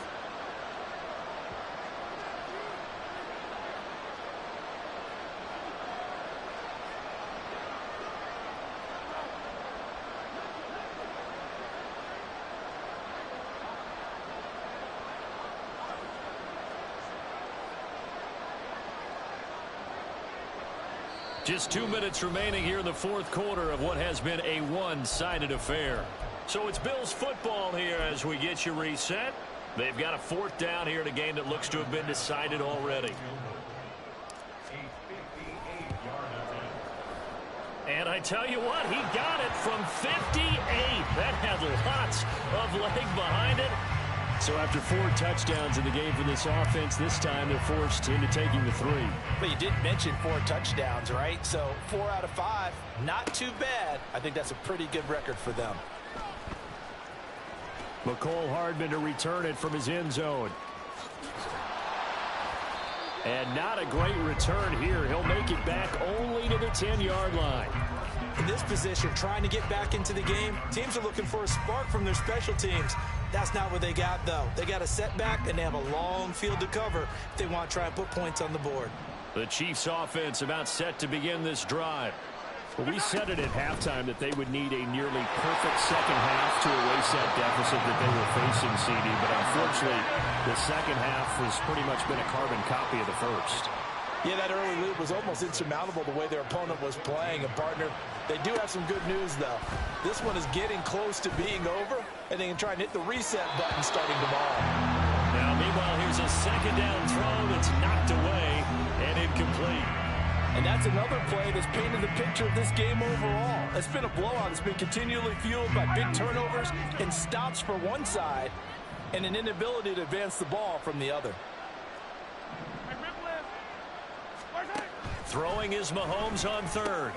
Just 2 minutes remaining here in the 4th quarter of what has been a one-sided affair. So it's Bills football here as we get you reset. They've got a 4th down here in a game that looks to have been decided already. And I tell you what, he got it from 58. That had lots of leg behind it. So after 4 touchdowns in the game for this offense, this time they're forced into taking the 3. But you did mention 4 touchdowns, right? So 4 out of 5, not too bad. I think that's a pretty good record for them. McCole Hardman to return it from his end zone. And not a great return here. He'll make it back only to the 10-yard line. In this position, trying to get back into the game, teams are looking for a spark from their special teams. That's not what they got, though. They got a setback, and they have a long field to cover if they want to try and put points on the board. The Chiefs offense about set to begin this drive. Well, we said it at halftime that they would need a nearly perfect second half to erase that deficit that they were facing, CD. But unfortunately, the second half has pretty much been a carbon copy of the first. Yeah, that early lead was almost insurmountable the way their opponent was playing. And, partner, they do have some good news, though. This one is getting close to being over, and they can try and hit the reset button starting tomorrow. Now, meanwhile, here's a second down throw that's knocked away and incomplete. And that's another play that's painted the picture of this game overall. It's been a blowout. It's been continually fueled by big turnovers and stops for one side and an inability to advance the ball from the other. Throwing is Mahomes on third.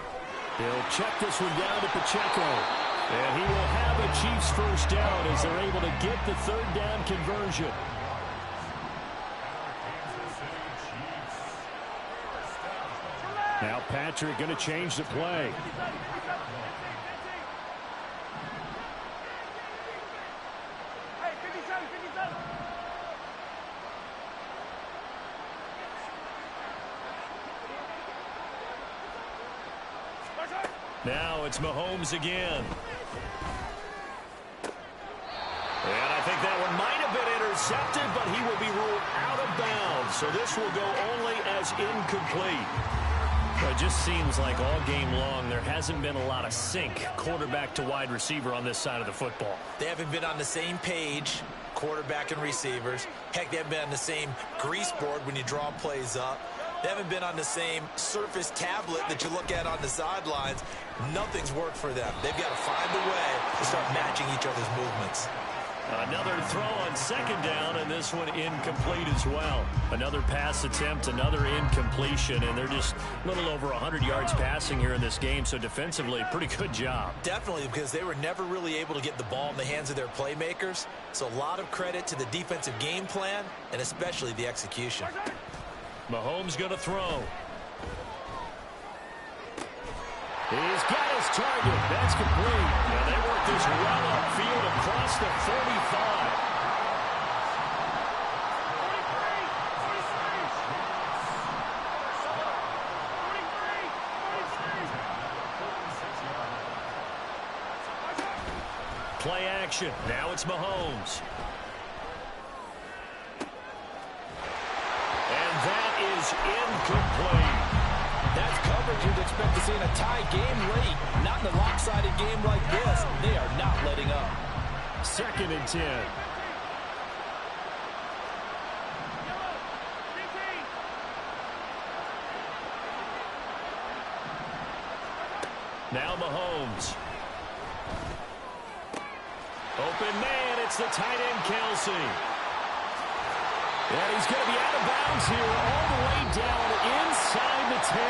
He'll check this one down to Pacheco. And he will have a Chiefs first down as they're able to get the third down conversion. Now Patrick going to change the play. Now it's Mahomes again. And I think that one might have been intercepted, but he will be ruled out of bounds. So this will go only as incomplete. Well, it just seems like all game long there hasn't been a lot of sync quarterback to wide receiver on this side of the football. They haven't been on the same page, quarterback and receivers. Heck, they haven't been on the same grease board when you draw plays up. They haven't been on the same surface tablet that you look at on the sidelines. Nothing's worked for them. They've got to find a way to start matching each other's movements. Another throw on second down, and this one incomplete as well. Another pass attempt, another incompletion, and they're just a little over 100 yards passing here in this game, so defensively, pretty good job. Definitely, because they were never really able to get the ball in the hands of their playmakers, so a lot of credit to the defensive game plan, and especially the execution. Mahomes going to throw. He's got his target. That's complete. Now they work this well upfield across the 45. Play action. Now it's Mahomes. And that is incomplete. That's coverage you'd expect to see in a tie game late. Not in a lopsided game like this. They are not letting up. 2nd and 10. Now Mahomes. Open man, it's the tight end Kelsey. And he's going to be out of bounds here all the way down inside the 10.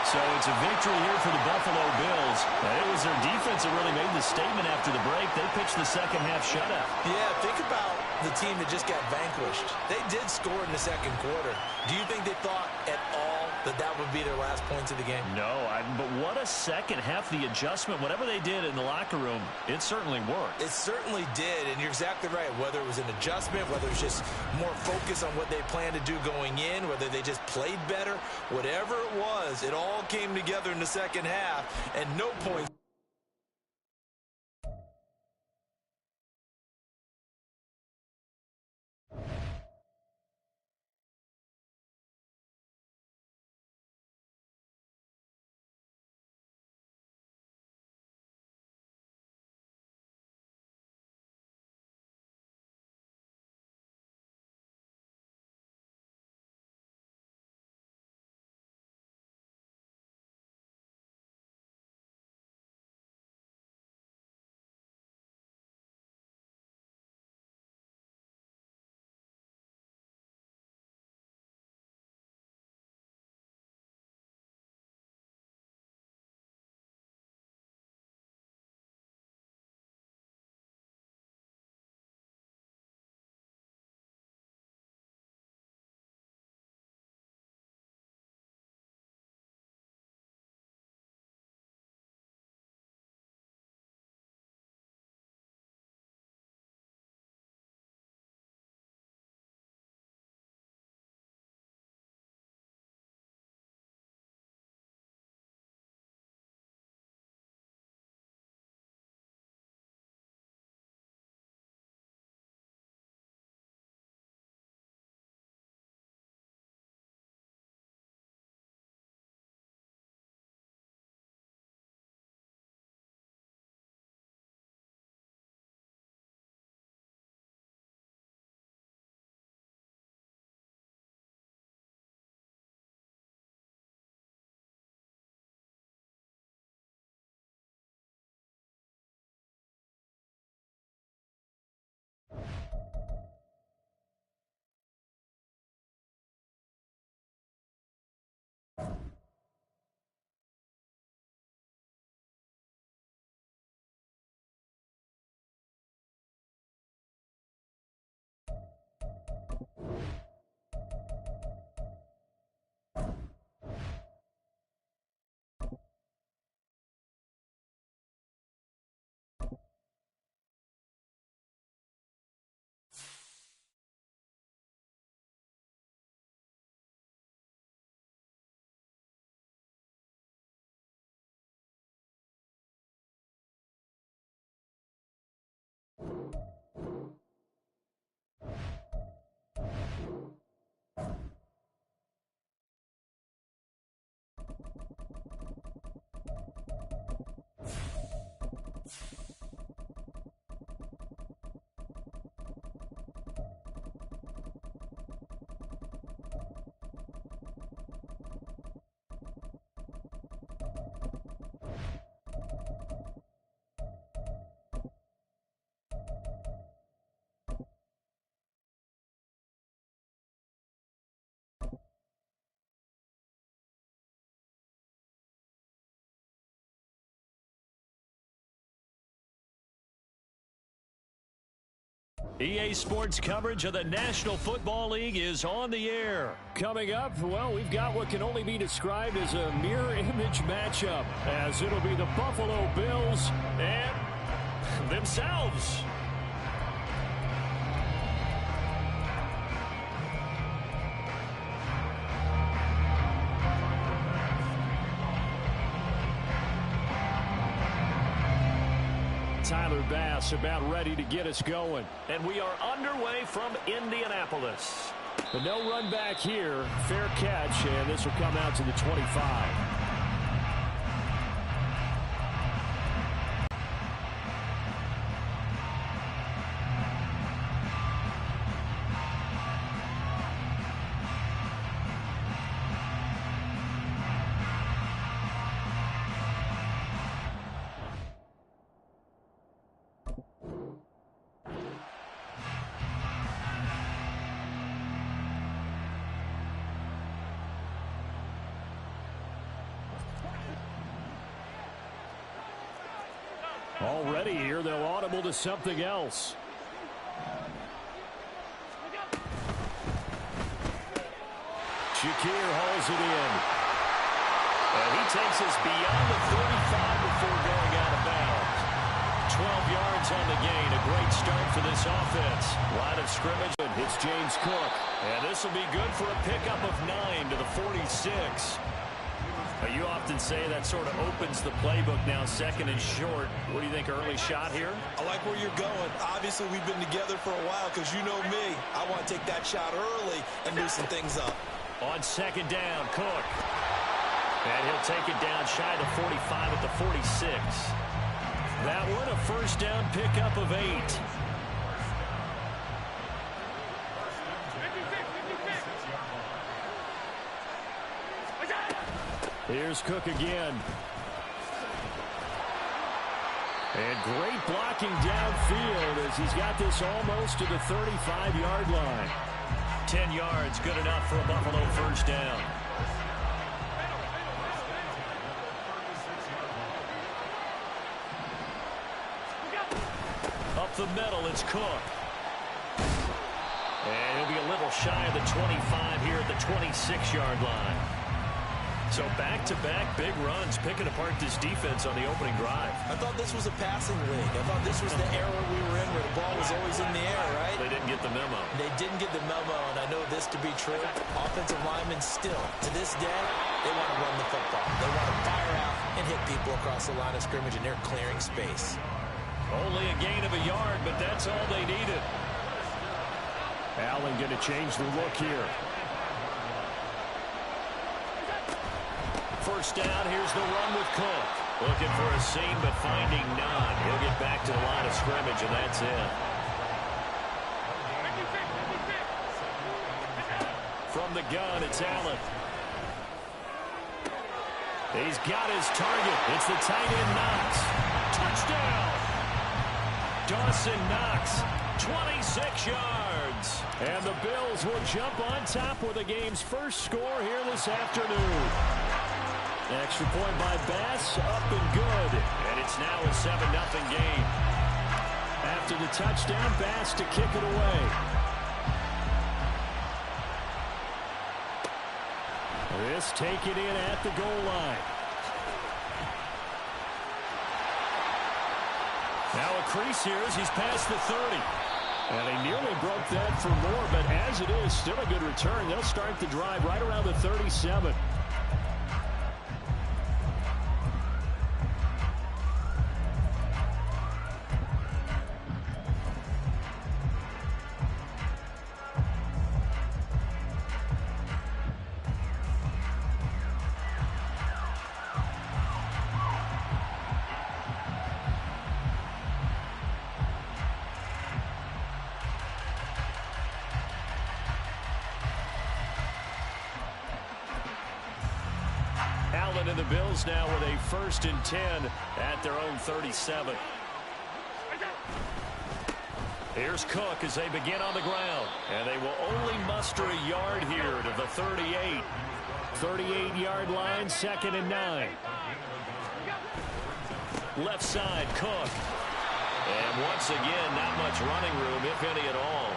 So it's a victory here for the Buffalo Bills. And it was their defense that really made the statement after the break. They pitched the second half shutout. Yeah, think about the team that just got vanquished. They did score in the second quarter. Do you think they thought at all that that would be their last points of the game? No, but what a second half. The adjustment, whatever they did in the locker room, it certainly worked. It certainly did, and you're exactly right. Whether it was an adjustment, whether it was just more focus on what they planned to do going in, whether they just played better, whatever it was, it all came together in the second half, and no points. EA Sports coverage of the National Football League is on the air. Coming up, well, we've got what can only be described as a mirror image matchup, as it'll be the Buffalo Bills and themselves. Tyler Bass about ready to get us going. And we are underway from Indianapolis. But no run back here. Fair catch, and this will come out to the 25. Already here, they'll audible to something else. Shakir hauls it in. And he takes us beyond the 35 before going out of bounds. 12 yards on the gain. A great start for this offense. Line of scrimmage, and hits James Cook. And this will be good for a pickup of 9 to the 46. You often say that sort of opens the playbook now, second and short. What do you think, early shot here? I like where you're going. Obviously, we've been together for a while because you know me. I want to take that shot early and loosen things up. On second down, Cook. And he'll take it down shy of 45 at the 46. That one a first down pickup of 8. Here's Cook again. And great blocking downfield as he's got this almost to the 35-yard line. 10 yards, good enough for a Buffalo first down. Up the middle, it's Cook. And he'll be a little shy of the 25 here at the 26-yard line. So back-to-back big runs, picking apart this defense on the opening drive. I thought this was a passing league. I thought this was the era we were in where the ball was always in the air, right? They didn't get the memo. They didn't get the memo, and I know this to be true. Offensive linemen still, to this day, they want to run the football. They want to fire out and hit people across the line of scrimmage, and they're clearing space. Only a gain of a yard, but that's all they needed. Allen going to change the look here. First down, here's the run with Cook. Looking for a seam, but finding none. He'll get back to the line of scrimmage, and that's it. From the gun, it's Allen. He's got his target. It's the tight end, Knox. Touchdown! Dawson Knox, 26 yards. And the Bills will jump on top with the game's first score here this afternoon. Extra point by Bass, up and good. And it's now a 7-0 game. After the touchdown, Bass to kick it away. This taken in at the goal line. Now a crease here as he's past the 30. And they nearly broke that for more, but as it is, still a good return. They'll start the drive right around the 37. And the Bills now with a 1st and 10 at their own 37. Here's Cook as they begin on the ground. And they will only muster a yard here to the 38. 38-yard line, 2nd and 9. Left side, Cook. And once again, not much running room, if any at all.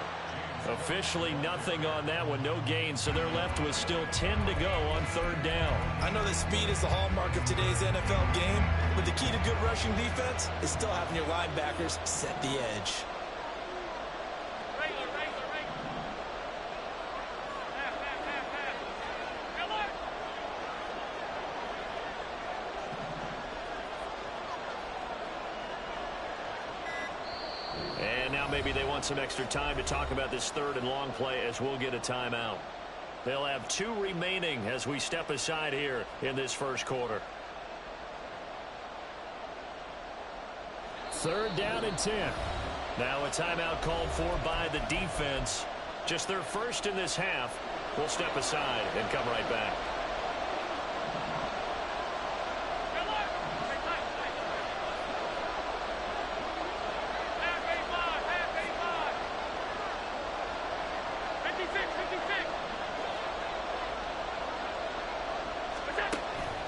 Officially nothing on that one, no gain, so they're left with still 10 to go on third down. I know that speed is the hallmark of today's NFL game, but the key to good rushing defense is still having your linebackers set the edge. And now maybe they want some extra time to talk about this third and long play as we'll get a timeout. They'll have 2 remaining as we step aside here in this first quarter. Third down and 10. Now a timeout called for by the defense. Just their first in this half. We'll step aside and come right back.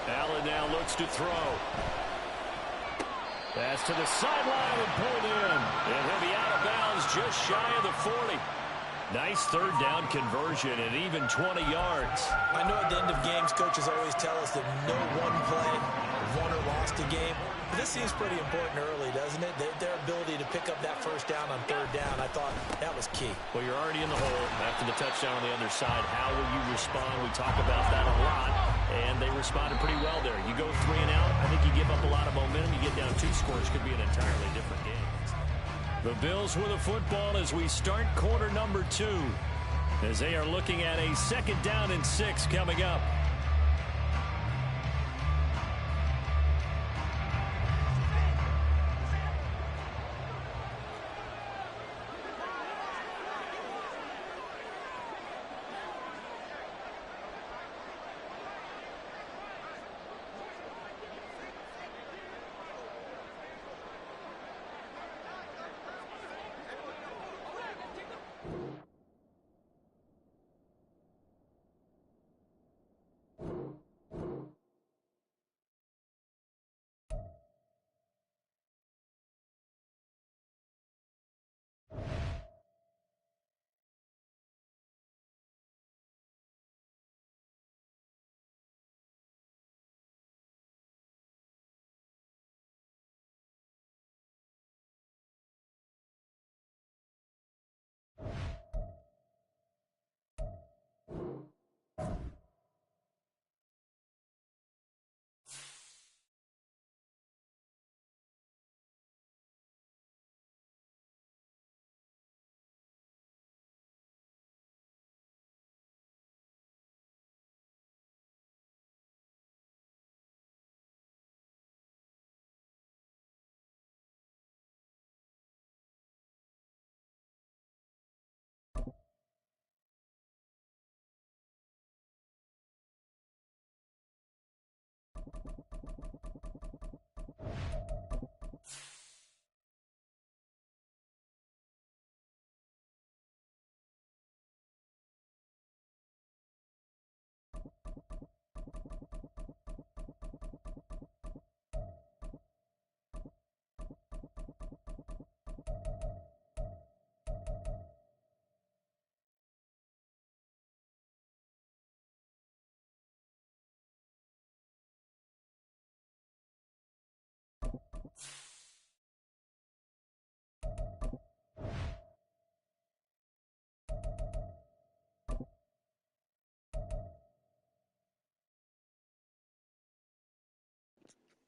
Allen now looks to throw. Pass to the sideline and pulled in. And he'll be out of bounds just shy of the 40. Nice third down conversion and even 20 yards. I know at the end of games, coaches always tell us that no one play won or lost a game. But this seems pretty important early, doesn't it? Their ability to pick up that first down on third down, I thought that was key. Well, you're already in the hole after the touchdown on the other side. How will you respond? We talk about that a lot. And they responded pretty well there. You go 3 and out, I think you give up a lot of momentum. You get down 2 scores, could be an entirely different game. The Bills with the football as we start quarter number 2. As they are looking at a second down and 6 coming up.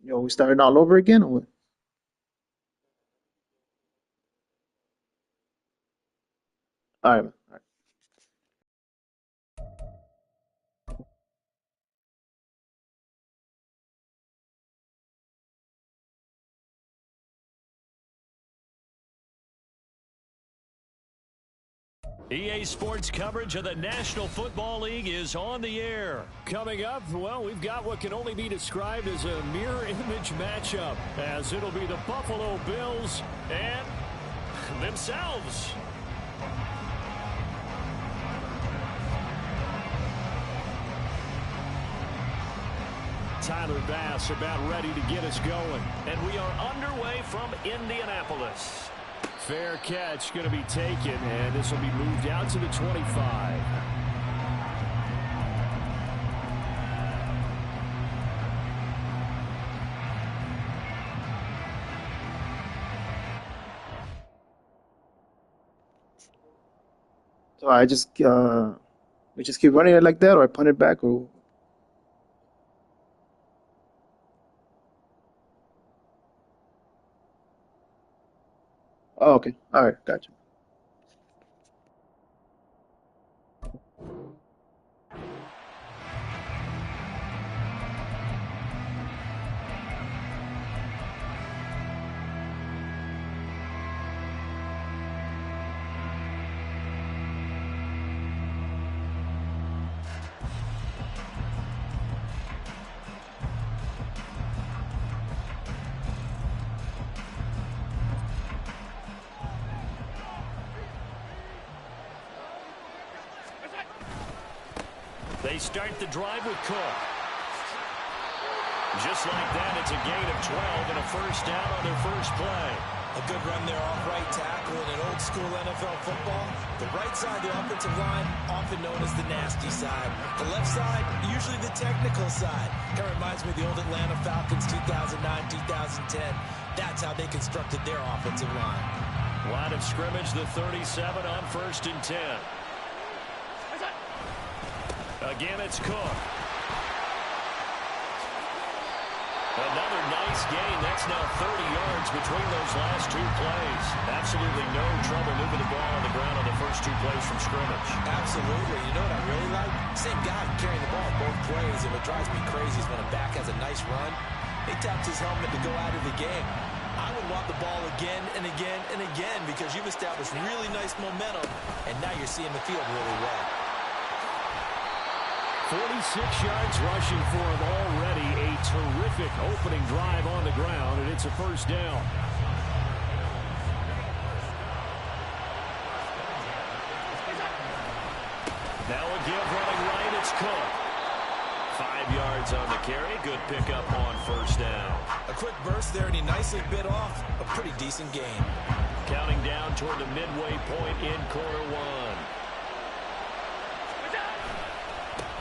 Yo, we starting all over again or what? All right, man. All right. EA Sports coverage of the National Football League is on the air. Coming up, well, we've got what can only be described as a mirror image matchup, as it'll be the Buffalo Bills and themselves. Tyler Bass about ready to get us going. And we are underway from Indianapolis. Fair catch going to be taken, and this will be moved out to the 25. So we just keep running it like that, or I punt it back, or oh, okay, all right, gotcha. They start the drive with Cook. Just like that, it's a gain of 12 and a first down on their first play. A good run there off right tackle in an old-school NFL football. The right side, the offensive line, often known as the nasty side. The left side, usually the technical side. Kind of reminds me of the old Atlanta Falcons 2009-2010. That's how they constructed their offensive line. Line of scrimmage, the 37 on 1st and 10. Again, it's Cook. Another nice gain. That's now 30 yards between those last two plays. Absolutely no trouble moving the ball on the ground on the first two plays from scrimmage. Absolutely. You know what I really like? Same guy carrying the ball both plays. And what drives me crazy is when a back has a nice run, he taps his helmet to go out of the game. I would want the ball again and again and again because you've established really nice momentum, and now you're seeing the field really well. 46 yards rushing for him already. A terrific opening drive on the ground, and it's a first down. Now a give running right, it's Cook. 5 yards on the carry. Good pickup on first down. A quick burst there, and he nicely bit off a pretty decent gain. Counting down toward the midway point in quarter one.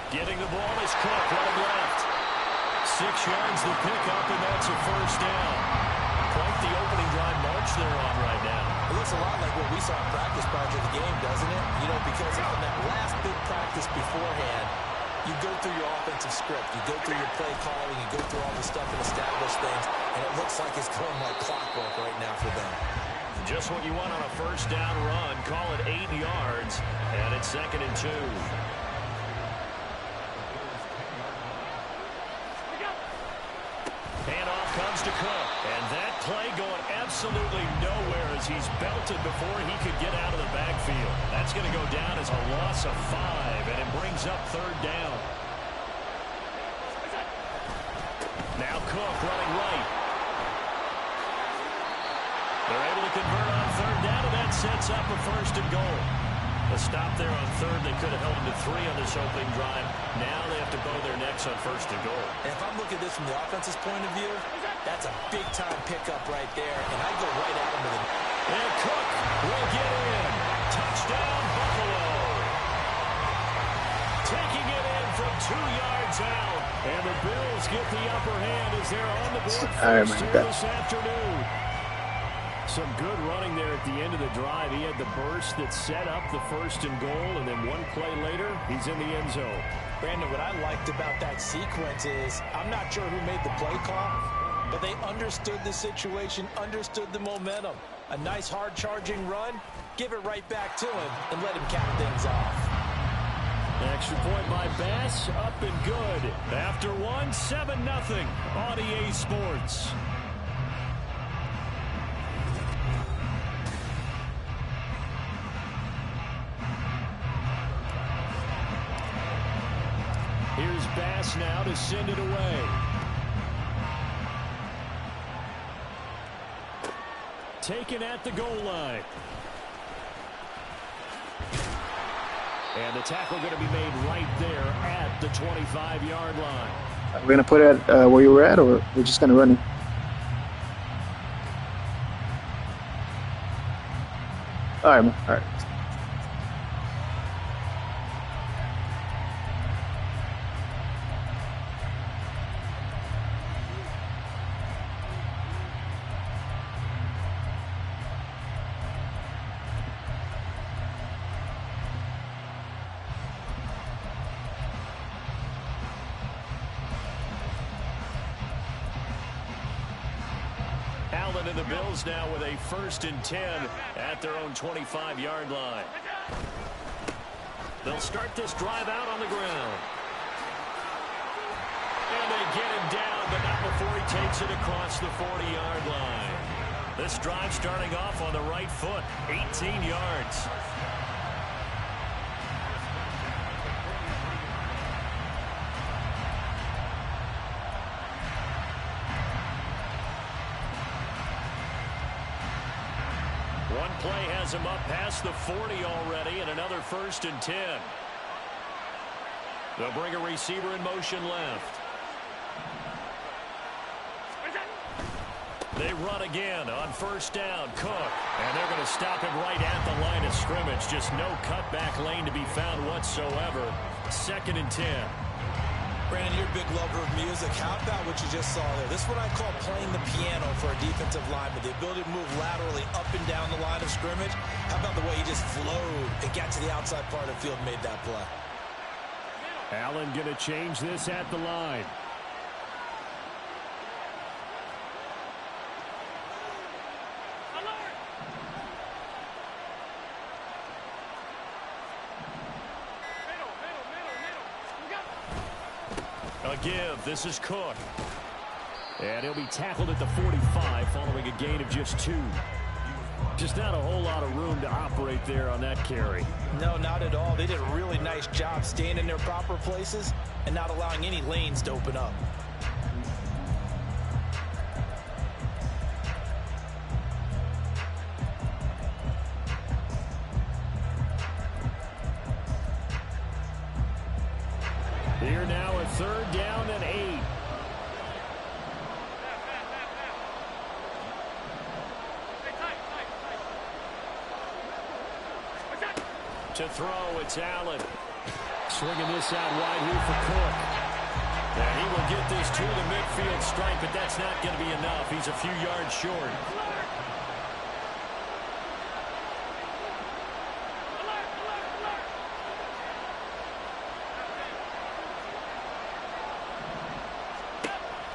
Getting the ball is Cook running left. 6 yards the pickup, and that's a first down. Quite the opening drive march they're on right now. It looks a lot like what we saw in practice prior to the game, doesn't it? You know, because on that last big practice beforehand, you go through your offensive script, you go through your play calling, you go through all the stuff and establish things, and it looks like it's going like clockwork right now for them. Just what you want on a first down run. Call it 8 yards, and it's 2nd and 2. Handoff comes to Cook, and that play going absolutely nowhere as he's belted before he could get out of the backfield. That's going to go down as a loss of 5, and it brings up 3rd down. Now Cook running right. They're able to convert on 3rd down, and that sets up a 1st and goal. A stop there on 3rd. They could have held him to 3 on this opening drive. Now they have to bow their necks on 1st and goal. And if I'm looking at this from the offense's point of view, that's a big-time pickup right there, and I go right at him with it. And Cook will get in. Touchdown, Buffalo. Taking it in from 2 yards out. And the Bills get the upper hand as they're on the board first here this afternoon. Some good running there at the end of the drive. He had the burst that set up the 1st and goal, and then one play later, he's in the end zone. Brandon, what I liked about that sequence is I'm not sure who made the play call, but they understood the situation, understood the momentum. A nice hard-charging run, give it right back to him, and let him cap things off. Extra point by Bass, up and good. After one, 7-0 on EA Sports. Here's Bass now to send it away. Taken at the goal line. And the tackle going to be made right there at the 25-yard line. We're going to put it where you were at, or we're just going to run it? All right, man. All right. Allen and the Bills now with a 1st and 10 at their own 25-yard line. They'll start this drive out on the ground. And they get him down, but not before he takes it across the 40-yard line. This drive starting off on the right foot, 18 yards. One play has him up past the 40 already, and another 1st and 10. They'll bring a receiver in motion left. They run again on 1st down. Cook. And they're going to stop him right at the line of scrimmage. Just no cutback lane to be found whatsoever. 2nd and 10. Brandon, you're a big lover of music. How about what you just saw there? This is what I call playing the piano for a defensive lineman. The ability to move laterally up and down the line of scrimmage. How about the way he just flowed and got to the outside part of the field and made that play? Allen going to change this at the line. A give. This is Cook. And he'll be tackled at the 45 following a gain of just 2. Just not a whole lot of room to operate there on that carry. No, not at all. They did a really nice job staying in their proper places and not allowing any lanes to open up. Here now a 3rd down and 8. To throw, it's Allen. Swinging this out wide here for Cook. And he will get this to the midfield stripe, but that's not going to be enough. He's a few yards short.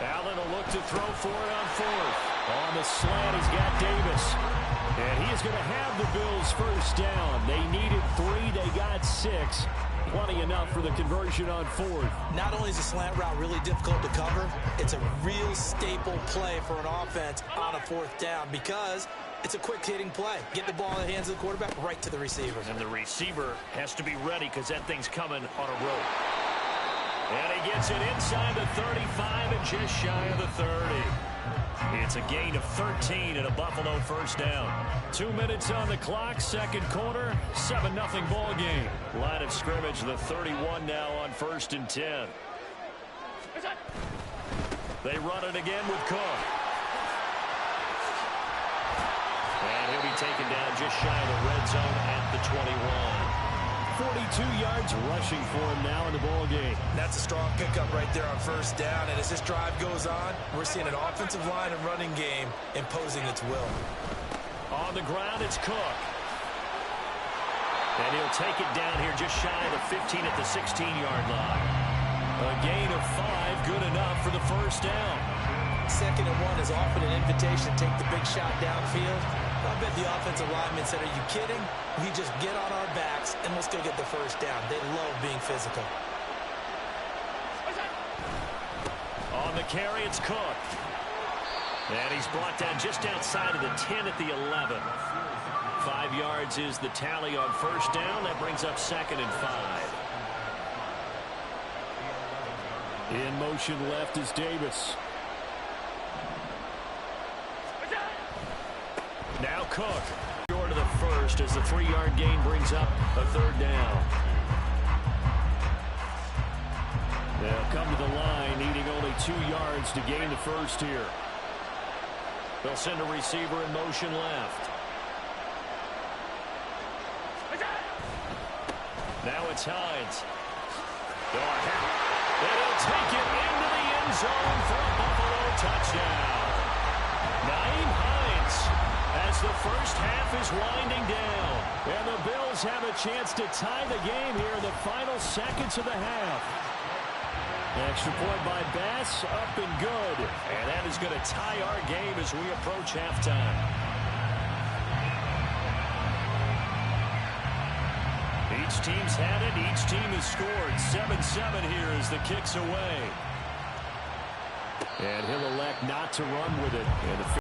Allen will look to throw for it on 4th. On the slant, he's got Davis. And he is going to have the Bills 1st down. They needed 3. They got 6. Plenty enough for the conversion on 4th. Not only is the slant route really difficult to cover, it's a real staple play for an offense on a 4th down because it's a quick-hitting play. Get the ball in the hands of the quarterback right to the receiver. And the receiver has to be ready because that thing's coming on a rope. And he gets it inside the 35 and just shy of the 30. It's a gain of 13 and a Buffalo 1st down. 2 minutes on the clock, 2nd quarter, 7-0 ball game. Line of scrimmage, the 31 now on 1st and 10. They run it again with Cook. And he'll be taken down just shy of the red zone at the 21. 42 yards rushing for him now in the ball game. That's a strong pickup right there on 1st down. And as this drive goes on, we're seeing an offensive line and running game imposing its will. On the ground, it's Cook. And he'll take it down here just shy of the 15 at the 16-yard line. A gain of 5, good enough for the 1st down. 2nd and 1 is often an invitation to take the big shot downfield. I bet the offensive lineman said, are you kidding? We just get on our backs and let's go get the 1st down. They love being physical. On the carry, it's Cook. And he's brought down just outside of the 10 at the 11. 5 yards is the tally on 1st down. That brings up 2nd and 5. In motion left is Davis. Now Cook. Short of the 1st as the 3-yard gain brings up a 3rd down. They'll come to the line, needing only 2 yards to gain the first here. They'll send a receiver in motion left. Now it's Hines. And he'll take it into the end zone for a Buffalo touchdown. Naeem Hines as the first half is winding down. And the Bills have a chance to tie the game here in the final seconds of the half. Extra point by Bass, up and good. And that is going to tie our game as we approach halftime. Each team's had it. Each team has scored. 7-7 here as the kick's away. And he'll elect not to run with it. And the